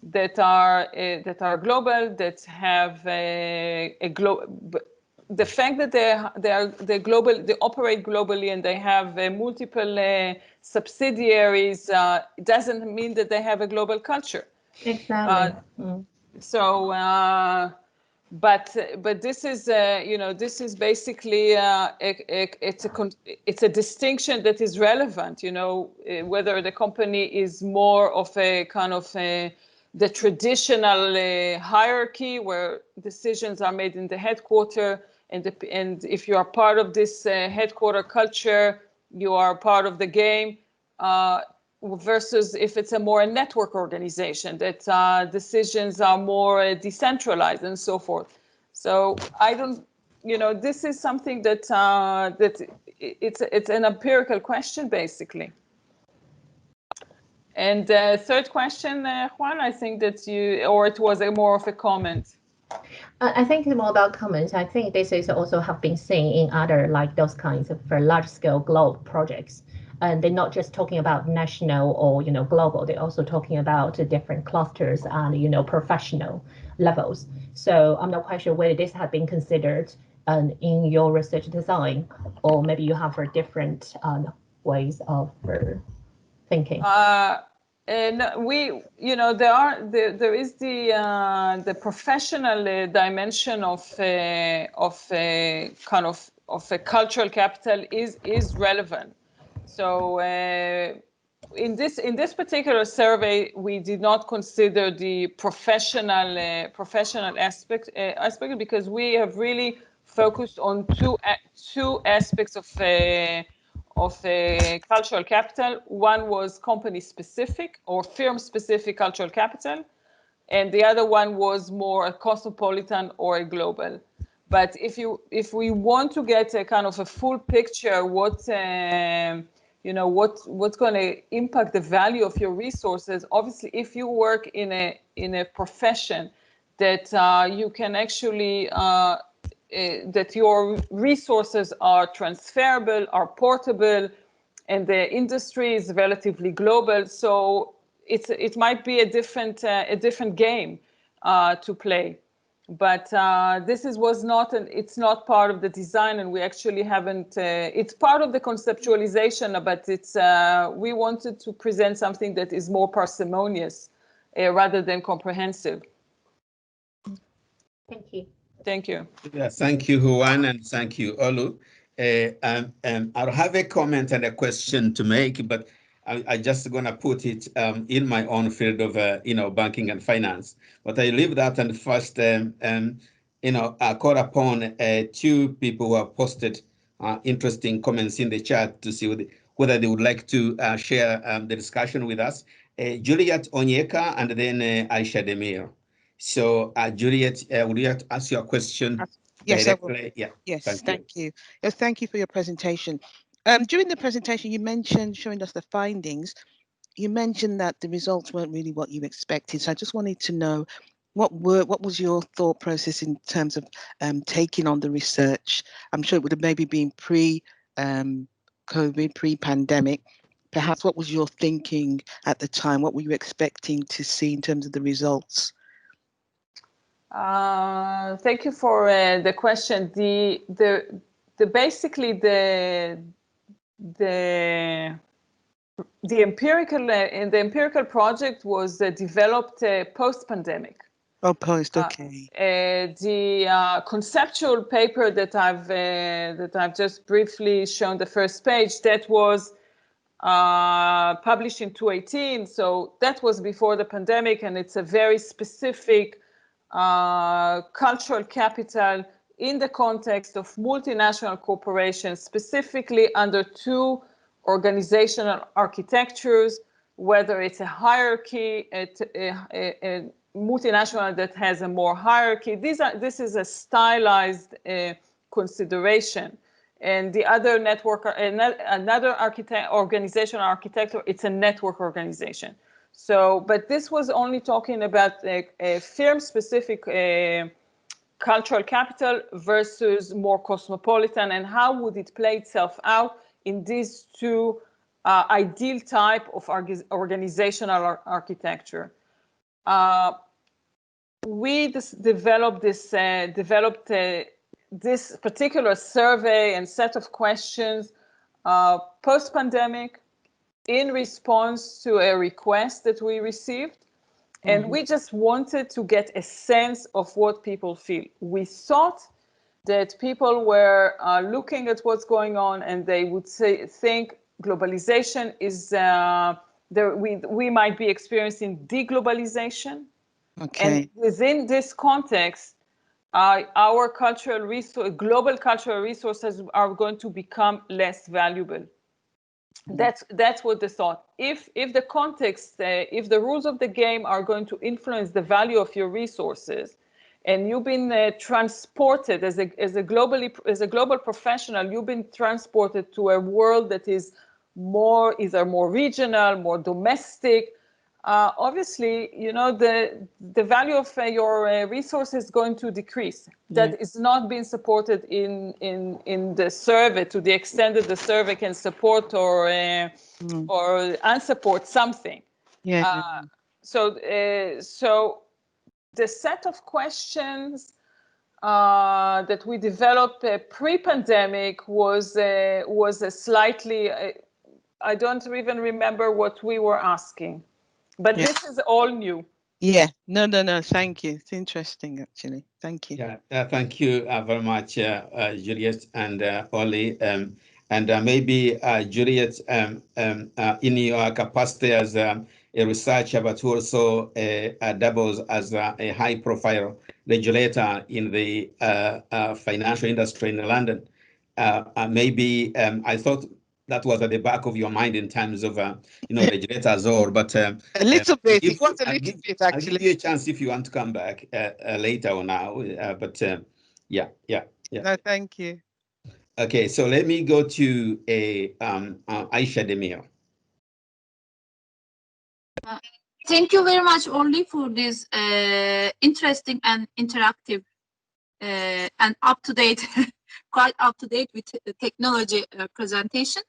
that have the fact that they're global, they operate globally, and they have multiple subsidiaries, doesn't mean that they have a global culture.
Exactly.
So, but this is this is basically it's a distinction that is relevant. Whether the company is more of a kind of the traditional hierarchy where decisions are made in the headquarters, and if you are part of this headquarter culture, you are part of the game. Versus if it's a more network organization, that decisions are more decentralized and so forth. So I don't, this is something that it's an empirical question, basically. And third question, Juan, I think that it was more of a comment.
I think it's more about comments. I think this is also have been seen in other, like those kinds of large-scale global projects. And they're not just talking about national or global. They're also talking about different clusters and professional levels. So I'm not quite sure whether this had been considered in your research design, or maybe you have different ways of thinking.
And there is the professional dimension of a cultural capital is relevant. So in this particular survey, we did not consider the professional aspect because we have really focused on two aspects of cultural capital. One was company specific or firm specific cultural capital, and the other one was more a cosmopolitan or a global. But if we want to get a kind of a full picture, what's going to impact the value of your resources, obviously, if you work in a profession that you can actually that your resources are transferable, are portable, and the industry is relatively global, so it might be a different game to play. But it's not part of the design, and we actually haven't. It's part of the conceptualization, but we wanted to present something that is more parsimonious rather than comprehensive.
Thank you.
Thank you.
Yeah, thank you, Juan, and thank you, Olu. I'll have a comment and a question to make, but I just gonna put it in my own field of banking and finance. But I leave that, and first I call upon two people who have posted interesting comments in the chat to see whether they would like to share the discussion with us. Juliet Onyeka and then Aisha Demir. So, Juliet, would you like to ask your question?
Yes,
directly? Yeah.
Yes, thank you. Yes, thank you for your presentation. During the presentation, you mentioned, showing us the findings, you mentioned that the results weren't really what you expected. So I just wanted to know what was your thought process in terms of taking on the research? I'm sure it would have maybe been pre-COVID, pre-pandemic. Perhaps what was your thinking at the time? What were you expecting to see in terms of the results?
Thank you for the question. Basically the empirical project was developed post-pandemic.
Oh, post, okay.
The conceptual paper that I've just briefly shown the first page, that was published in 2018. So that was before the pandemic, and it's a very specific cultural capital in the context of multinational corporations, specifically under two organizational architectures, whether it's a hierarchy, a multinational that has a more hierarchy. This is a stylized consideration. And the other network, another organizational architecture, it's a network organization. So, but this was only talking about a firm-specific cultural capital versus more cosmopolitan, and how would it play itself out in these two ideal type of organizational architecture. We developed this particular survey and set of questions post-pandemic in response to a request that we received. And we just wanted to get a sense of what people feel. We thought that people were looking at what's going on, and they would think globalization is, we might be experiencing deglobalization.
Okay.
And within this context, our global cultural resources are going to become less valuable. That's what they thought. If the context, if the rules of the game are going to influence the value of your resources, and you've been transported as a global professional, you've been transported to a world that is either more regional, more domestic. Obviously, you know, the value of your resources is going to decrease. That is not being supported in the survey to the extent that the survey can support or unsupport something. So the set of questions that we developed pre-pandemic was a slightly, I don't even remember what we were asking. But this is all new.
Yeah, no, thank you. It's interesting, actually. Thank you.
Yeah, thank you very much, Juliet and Orly. And maybe Juliet, in your capacity as a researcher, but also doubles as a high-profile regulator in the financial industry in London. Maybe I thought that was at the back of your mind in terms of, regulators, or but
a little bit. It was a little bit, actually.
I'll give you a chance if you want to come back later or now. Yeah.
No, thank you.
Okay, so let me go to Aisha Demir.
Thank you very much, Orly, for this interesting and interactive and up-to-date, quite up-to-date with technology presentation.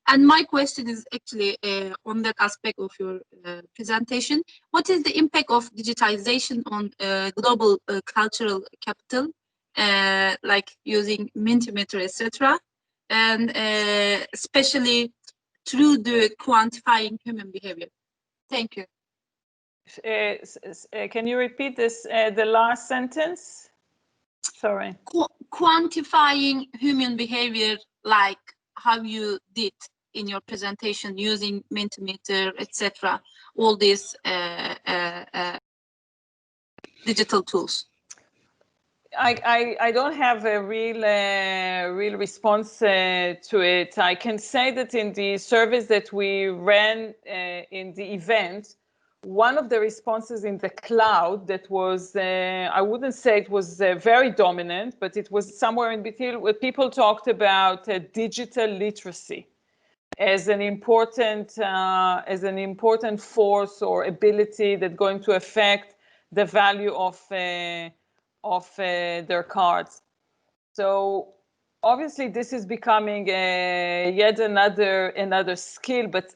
And my question is actually on that aspect of your presentation. What is the impact of digitization on global cultural capital, like using Mentimeter, etc., and especially through the quantifying human behavior? Thank you.
Can you repeat this, the last sentence? Sorry.
Quantifying human behavior, like how you did in your presentation using Mentimeter, etc., all these digital tools.
I don't have a real response to it. I can say that in the service that we ran in the event, one of the responses in the cloud that was, I wouldn't say it was very dominant, but it was somewhere in between, where people talked about digital literacy as an important force or ability that's going to affect the value of their cards. So obviously this is becoming yet another skill, but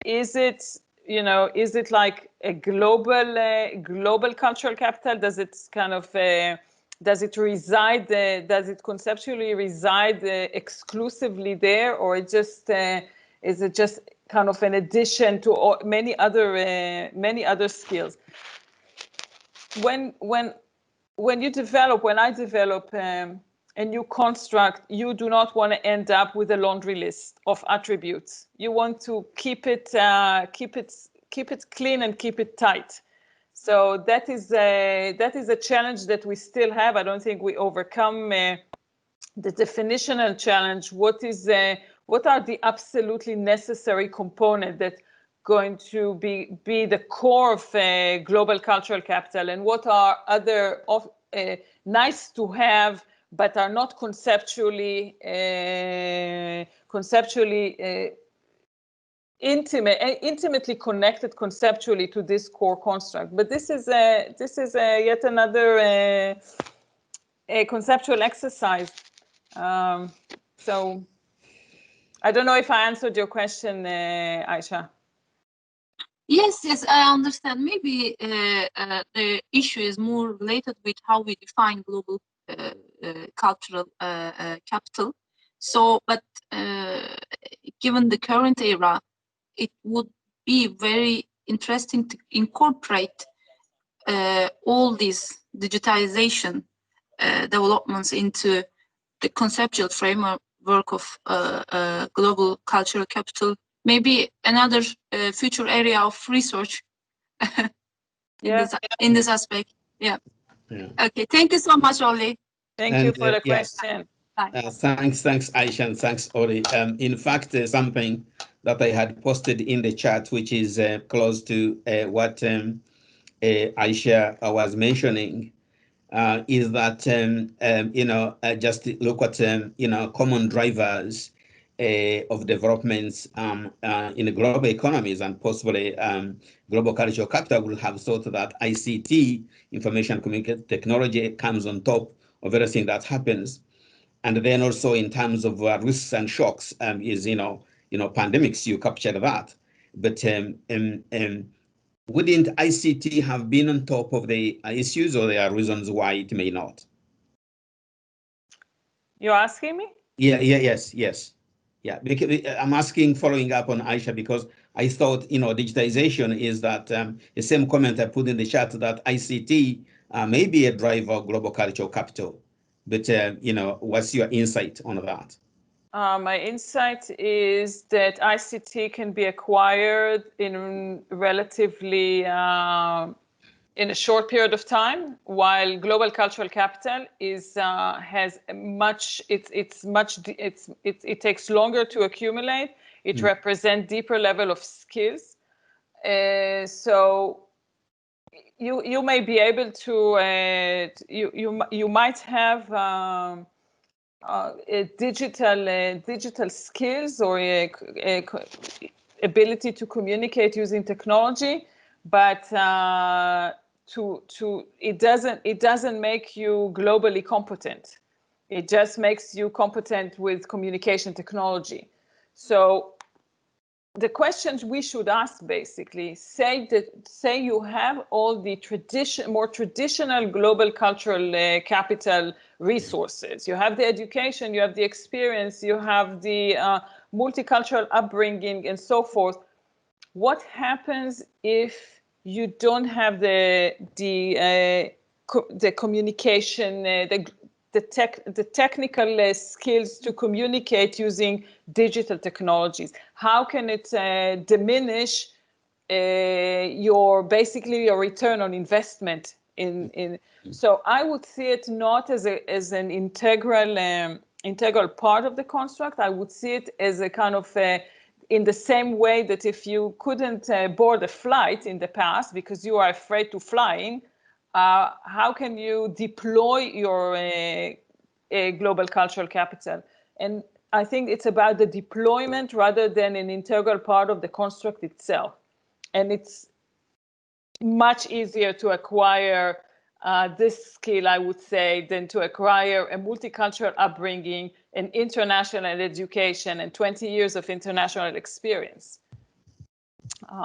is it you know, is it like a global cultural capital? Does it kind of does it reside? Does it conceptually reside exclusively there, or it just is it just kind of an addition to many other skills? When I develop a new construct, you do not want to end up with a laundry list of attributes. You want to keep it clean and keep it tight. So that is a challenge that we still have. I don't think we overcome the definitional challenge. What are the absolutely necessary components that going to be the core of global cultural capital, and what are other nice to have but are not conceptually intimately connected conceptually to this core construct. But this is yet another a conceptual exercise. So I don't know if I answered your question, Aisha.
Yes, I understand. Maybe the issue is more related with how we define global cultural capital. So, but given the current era, it would be very interesting to incorporate all these digitization developments into the conceptual framework of global cultural capital. Maybe another future area of research in this aspect. Yeah. Okay. Thank you so much, Orly.
Thank you for the question.
Thanks, Aisha, and thanks, Orly. In fact, something that I had posted in the chat, which is close to what Aisha was mentioning, is that just look at common drivers of developments in the global economies, and possibly global cultural capital will have thought that ICT, information communication technology, comes on top of everything that happens. And then also in terms of risks and shocks, is pandemics, you capture that. But wouldn't ICT have been on top of the issues, or there are reasons why it may not?
You're asking me?
Yes. Yeah, because I'm asking, following up on Aisha, because I thought, digitization is that the same comment I put in the chat, that ICT may be a driver of global cultural capital. But, what's your insight on that?
My insight is that ICT can be acquired in relatively in a short period of time, while global cultural capital has much. It takes longer to accumulate. It represents deeper level of skills. So you may be able to you might have digital skills or ability to communicate using technology, but it doesn't make you globally competent. It just makes you competent with communication technology. So the questions we should ask, basically, say you have all the more traditional global cultural capital resources. You have the education, you have the experience, you have the multicultural upbringing, and so forth. What happens if you don't have the communication, the technical skills to communicate using digital technologies? How can it diminish your return on investment in? So I would see it not as an integral part of the construct. I would see it as a kind of in the same way that if you couldn't board a flight in the past because you are afraid to flying, how can you deploy your global cultural capital? And I think it's about the deployment rather than an integral part of the construct itself. And it's much easier to acquire this skill, I would say, than to acquire a multicultural upbringing, an international education, and 20 years of international experience.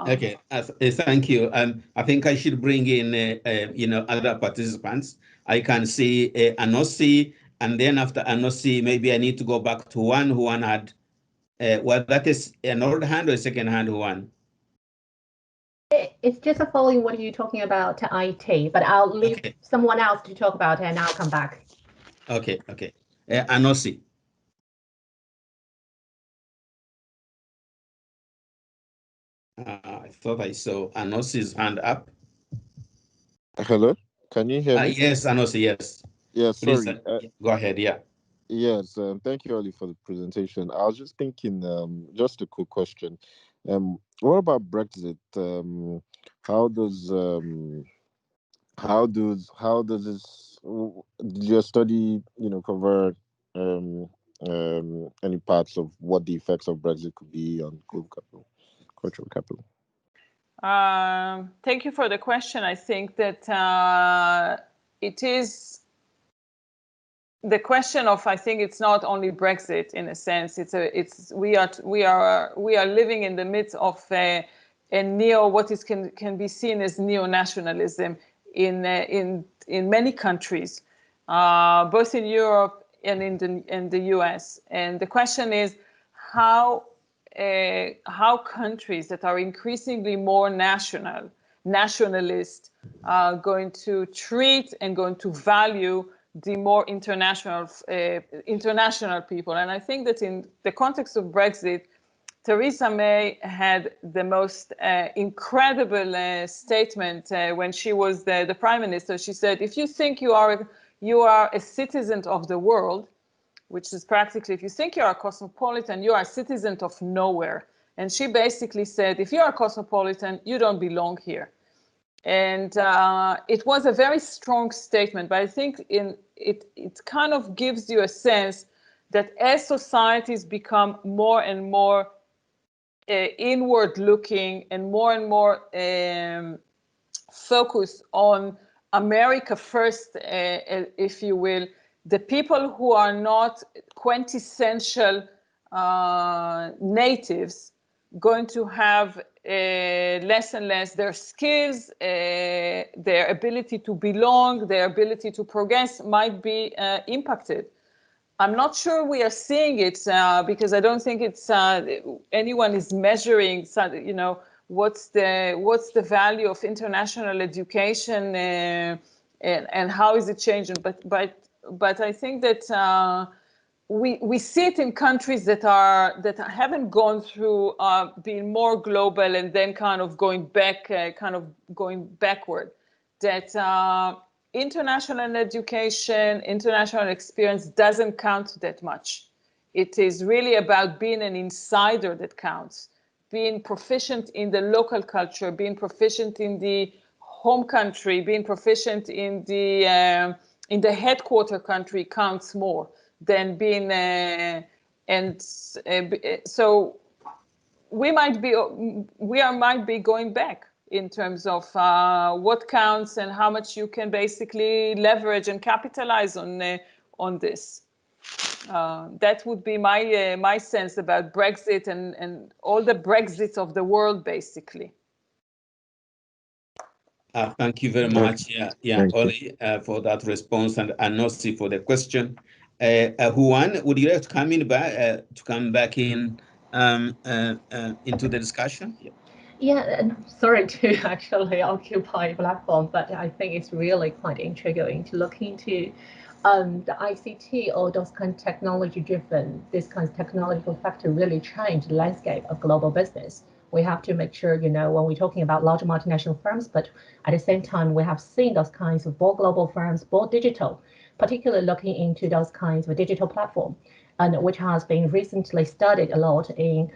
Okay, thank you. I think I should bring in, other participants. I can see Anosi, and then after Anosi, maybe I need to go back to one who had, well, that is an old hand or a second hand one?
It's just following what you're talking about IT, but I'll leave someone else to talk about it and I'll come back.
Okay. Anosi. I thought I saw Anosi's hand up.
Hello, can you hear me?
Yes, Anosi, yes.
Yeah, sorry.
Please, go ahead, yeah.
Yes, thank you, Orly, for the presentation. I was just thinking, just a quick question. What about Brexit? How does this, did your study, cover any parts of what the effects of Brexit could be on global capital, cultural capital?
Thank you for the question. I think that it is the question of, I think it's not only Brexit in a sense. We are living in the midst of a what can be seen as neo-nationalism in many countries, both in Europe and in the US. And the question is how countries that are increasingly more nationalist are going to treat and going to value the more international people. And I think that in the context of Brexit, Theresa May had the most incredible statement when she was the prime minister. She said, if you think you are a citizen of the world, which is practically, if you think you're a cosmopolitan, you are a citizen of nowhere. And she basically said, if you're a cosmopolitan, you don't belong here. And it was a very strong statement, but I think it kind of gives you a sense that as societies become more and more inward looking and more focused on America first, if you will, the people who are not quintessential natives going to have less and less their skills, their ability to belong, their ability to progress might be impacted. I'm not sure we are seeing it because I don't think it's anyone is measuring, what's the value of international education and how is it changing. But I think that we see it in countries that haven't gone through being more global and then kind of going backward. That international education, international experience doesn't count that much. It is really about being an insider that counts, being proficient in the local culture, being proficient in the home country, being proficient in the headquarter country counts more than being so we might be going back in terms of what counts and how much you can basically leverage and capitalize on this. That would be my sense about Brexit and all the Brexits of the world, basically.
Thank you very much, Orly, for that response, and Anosi for the question. Juan, would you like to come back in into the discussion?
Yeah, sorry to actually occupy platform, but I think it's really quite intriguing to look into the ICT or those kind of technology-driven, this kind of technological factor really change the landscape of global business. We have to make sure, when we're talking about large multinational firms, but at the same time, we have seen those kinds of more global firms, more digital, particularly looking into those kinds of digital platform, and which has been recently studied a lot in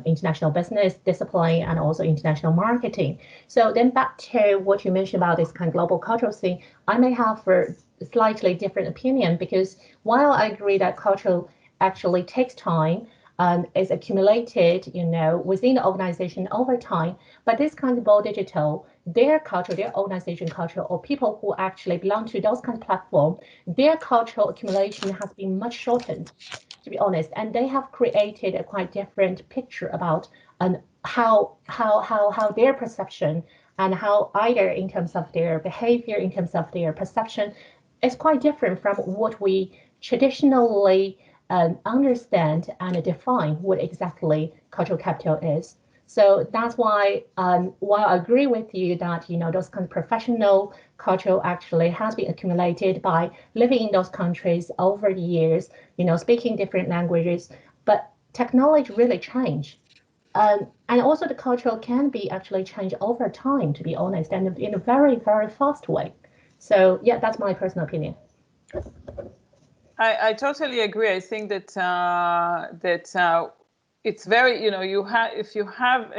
international business discipline and also international marketing. So then back to what you mentioned about this kind of global cultural thing, I may have a slightly different opinion, because while I agree that culture actually takes time and is accumulated, within the organization over time, but this kind of more digital, their culture, their organization culture, or people who actually belong to those kind of platform, their cultural accumulation has been much shortened, to be honest, and they have created a quite different picture about how their perception and how either in terms of their behavior, in terms of their perception, is quite different from what we traditionally understand and define what exactly cultural capital is. So that's why, while I agree with you that those kind of professional culture actually has been accumulated by living in those countries over the years, speaking different languages, but technology really changed. And also the culture can be actually changed over time, to be honest, and in a very, very fast way. So yeah, that's my personal opinion.
I totally agree. I think that it's very, you have, if you have,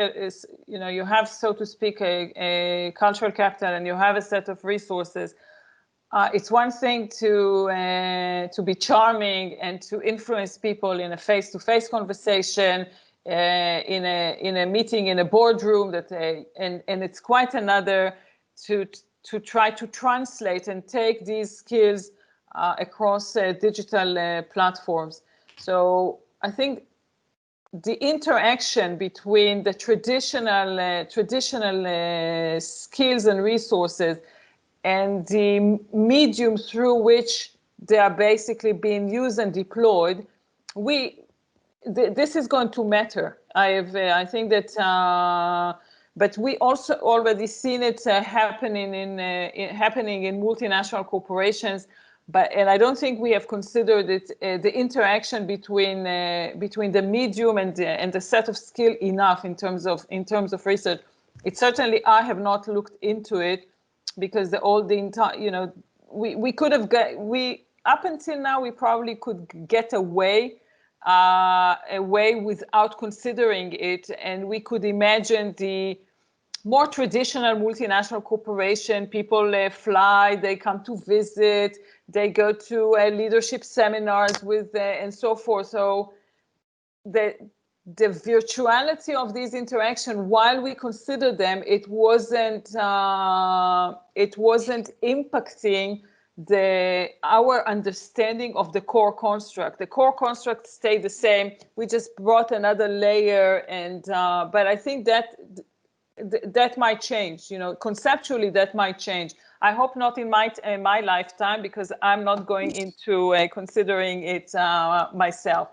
you have, so to speak, a cultural capital, and you have a set of resources. It's one thing to be charming and to influence people in a face-to-face conversation, in a meeting, in a boardroom, and it's quite another to try to translate and take these skills across digital platforms. So I think the interaction between the traditional skills and resources and the medium through which they are basically being used and deployed, this is going to matter. I think that, but we also already seen it happening in multinational corporations. And I don't think we have considered it, the interaction between the medium and the set of skill enough in terms of research. It certainly, I have not looked into it, because we could have up until now we probably could get away without considering it, and we could imagine the more traditional multinational corporation, people fly, they come to visit, they go to leadership seminars with and so forth. So the virtuality of these interactions, while we consider them, it wasn't impacting our understanding of the core construct. The core construct stayed the same. We just brought another layer, and but I think that might change. Conceptually, that might change. I hope not in my lifetime, because I'm not going into considering it myself.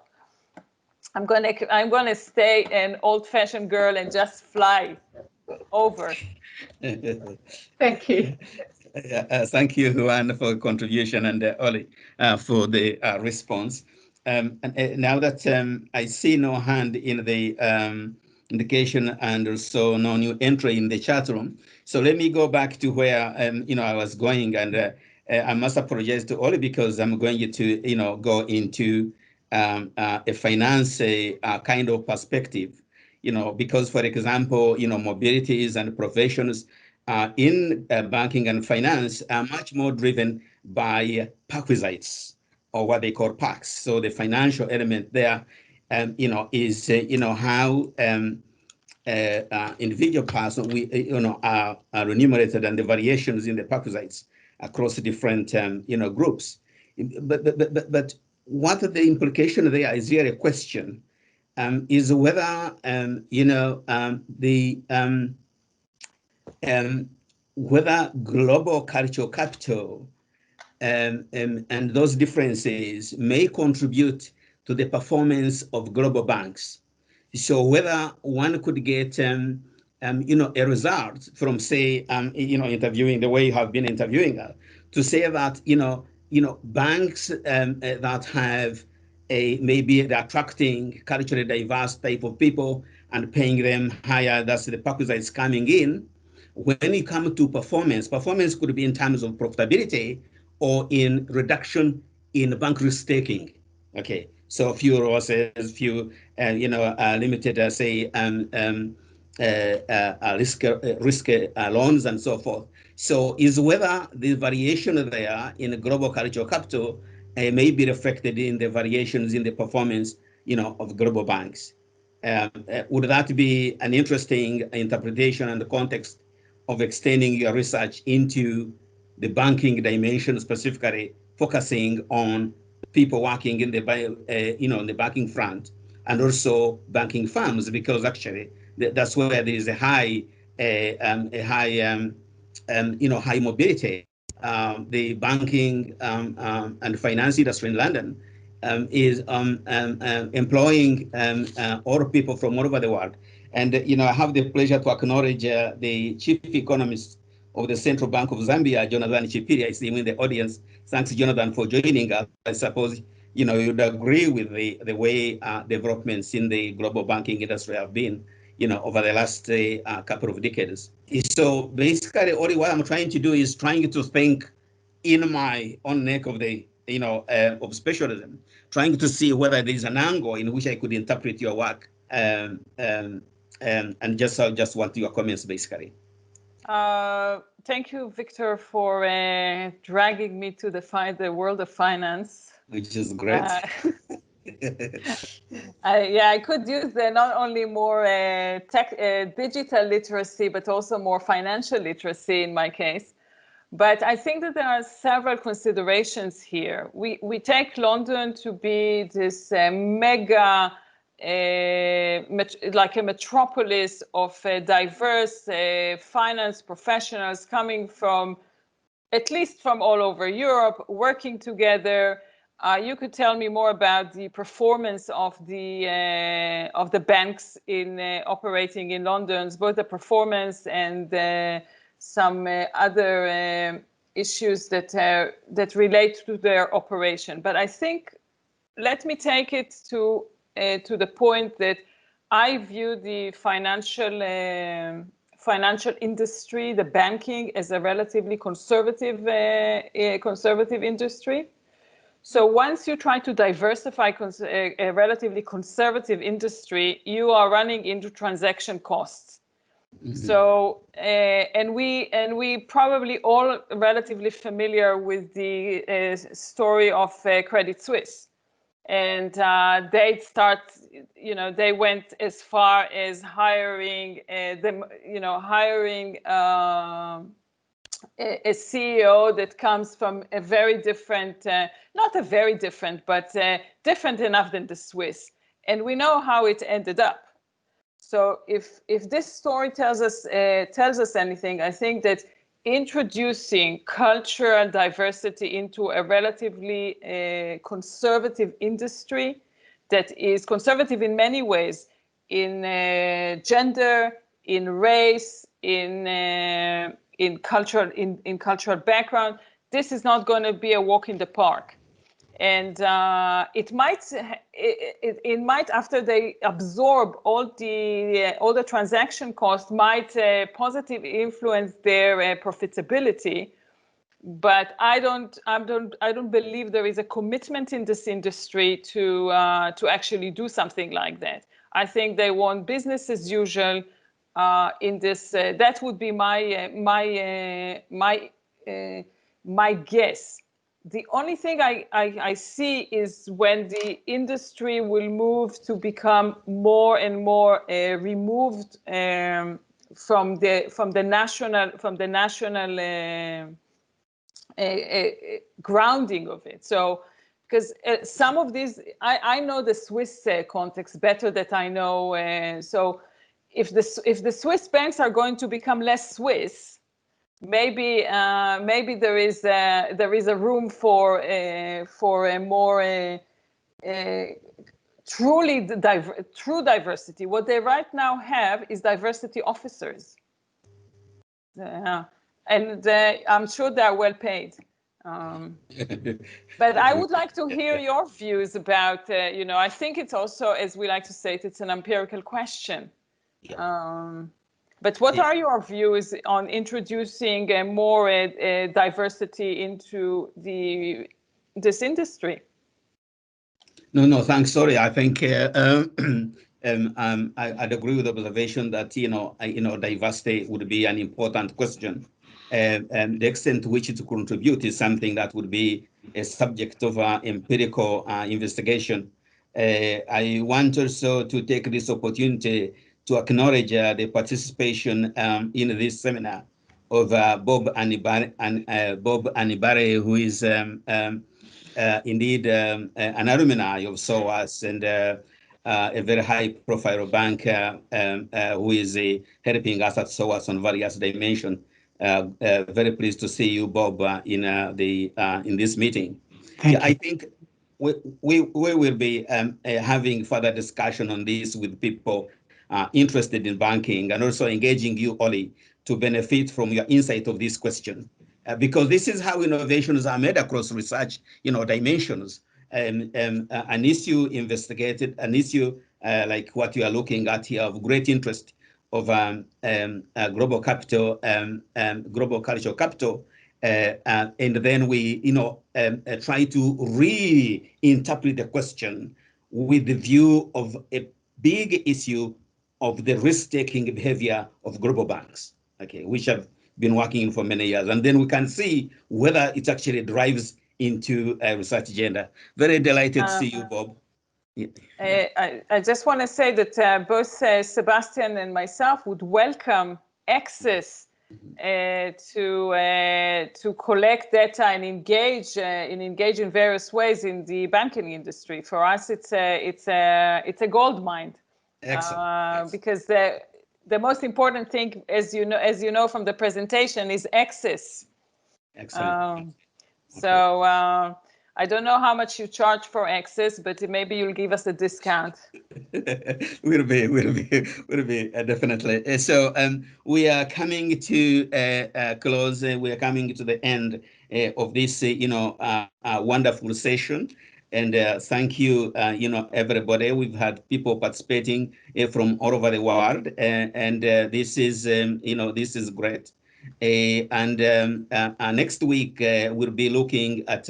I'm gonna stay an old-fashioned girl and just fly over.
Thank you.
Thank you, Juan, for contribution, and Orly for the response. And now that I see no hand in the indication, and also no new entry in the chat room, so let me go back to where I was going, and I must apologize to Orly, because I'm going to go into a finance kind of perspective, because, for example, mobilities and professions in banking and finance are much more driven by prerequisites, or what they call PACs. So the financial element there, is how individual person are remunerated, and the variations in the prerequisites across different groups. But what the implication there is here a question, is whether whether global cultural capital and those differences may contribute to the performance of global banks. So whether one could get a result from, say, interviewing the way you have been interviewing to say that banks that have maybe they're attracting culturally diverse type of people and paying them higher, that's the purpose that is coming in. When it comes to performance could be in terms of profitability or in reduction in bank risk taking. Okay, so few losses, few limited, say, risk loans and so forth. So is whether the variation there in global cultural capital may be reflected in the variations in the performance, of global banks. Would that be an interesting interpretation and the context of extending your research into the banking dimension, specifically focusing on people working in the in the banking front, and also banking firms, because actually that's where there is a high high mobility. The banking and finance industry in London is employing all people from all over the world. And I have the pleasure to acknowledge the chief economist of the Central Bank of Zambia, Jonathan Chipiri. I see him in the audience. Thanks, Jonathan, for joining us. I suppose you'd agree with the way developments in the global banking industry have been, over the last couple of decades. So basically, all what I'm trying to do is trying to think in my own neck of the of specialism, trying to see whether there is an angle in which I could interpret your work, and just want your comments, basically.
Thank you, Victor, for dragging me to the world of finance,
which is great.
I could use not only more digital literacy, but also more financial literacy in my case. But I think that there are several considerations here. We take London to be this mega, like a metropolis of diverse finance professionals coming from, at least from all over Europe, working together. You could tell me more about the performance of the banks in operating in London, both the performance and some other issues that relate to their operation. But I think, let me take it to the point that I view the financial industry, the banking, as a relatively conservative industry. So once you try to diversify a relatively conservative industry, you are running into transaction costs. Mm-hmm. So, and we probably all relatively familiar with the story of Credit Suisse, and they went as far as hiring a CEO that comes from a very different, not a very different, but different enough than the Swiss, and we know how it ended up. So if this story tells us anything, I think that introducing cultural diversity into a relatively conservative industry that is conservative in many ways, in gender, in race, in cultural background, this is not going to be a walk in the park. And it might, after they absorb all the transaction costs, might positively influence their profitability. But I don't believe there is a commitment in this industry to actually do something like that. I think they want business as usual. In this, that would be my guess. The only thing I see is when the industry will move to become more and more removed from the national grounding of it. So, because some of these, I know the Swiss context better than I know. So, if the Swiss banks are going to become less Swiss, maybe there is a room for a more true diversity. What they right now have is diversity officers, and I'm sure they are well paid. But I would like to hear your views about. I think it's also, as we like to say, it's an empirical question. Yeah. But what are your views on introducing more diversity into this industry?
No, thanks. Sorry, I think I'd agree with the observation that diversity would be an important question, and the extent to which it contribute is something that would be a subject of empirical investigation. I want also to take this opportunity to acknowledge the participation in this seminar of Bob Anibare, who is indeed an alumni of SOAS, and a very high-profile bank who is helping us at SOAS on various dimensions. Very pleased to see you, Bob, in this meeting. I think we will be having further discussion on this with people interested in banking, and also engaging you, Orly, to benefit from your insight of this question, because this is how innovations are made across research, dimensions. An issue investigated, an issue like what you are looking at here of great interest of global capital, global cultural capital, and then we, try to reinterpret the question with the view of a big issue of the risk-taking behavior of global banks, okay, which have been working for many years, and then we can see whether it actually drives into a research agenda. Very delighted to see you, Bob. Yeah.
I just want to say that both Sebastian and myself would welcome access to collect data and engage in various ways in the banking industry. For us, it's a gold mine.
Excellent.
Because the most important thing, as you know from the presentation, is access.
Excellent.
So I don't know how much you charge for access, but maybe you'll give us a discount.
Will be definitely. So we are coming to close. We are coming to the end of this, wonderful session. And thank you, everybody. We've had people participating from all over the world, and this is, this is great. And next week we'll be looking at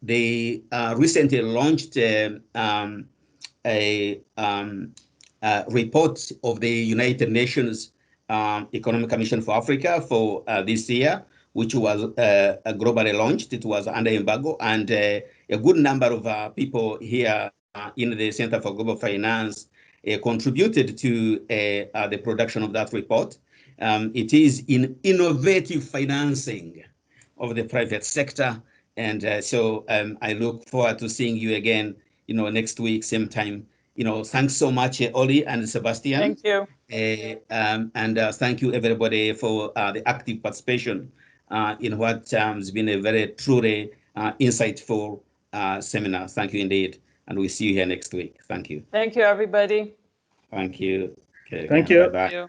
the recently launched a report of the United Nations Economic Commission for Africa for this year, which was globally launched. It was under embargo, and a good number of people here in the Center for Global Finance contributed to the production of that report. It is in innovative financing of the private sector, and so I look forward to seeing you again, next week, same time. Thanks so much, Orly and Sebastian.
Thank you.
And thank you, everybody, for the active participation in what has been a very truly insightful seminar. Thank you indeed. And we'll see you here next week. Thank you.
Thank you, everybody.
Thank you. Okay,
thank you.
Bye-bye.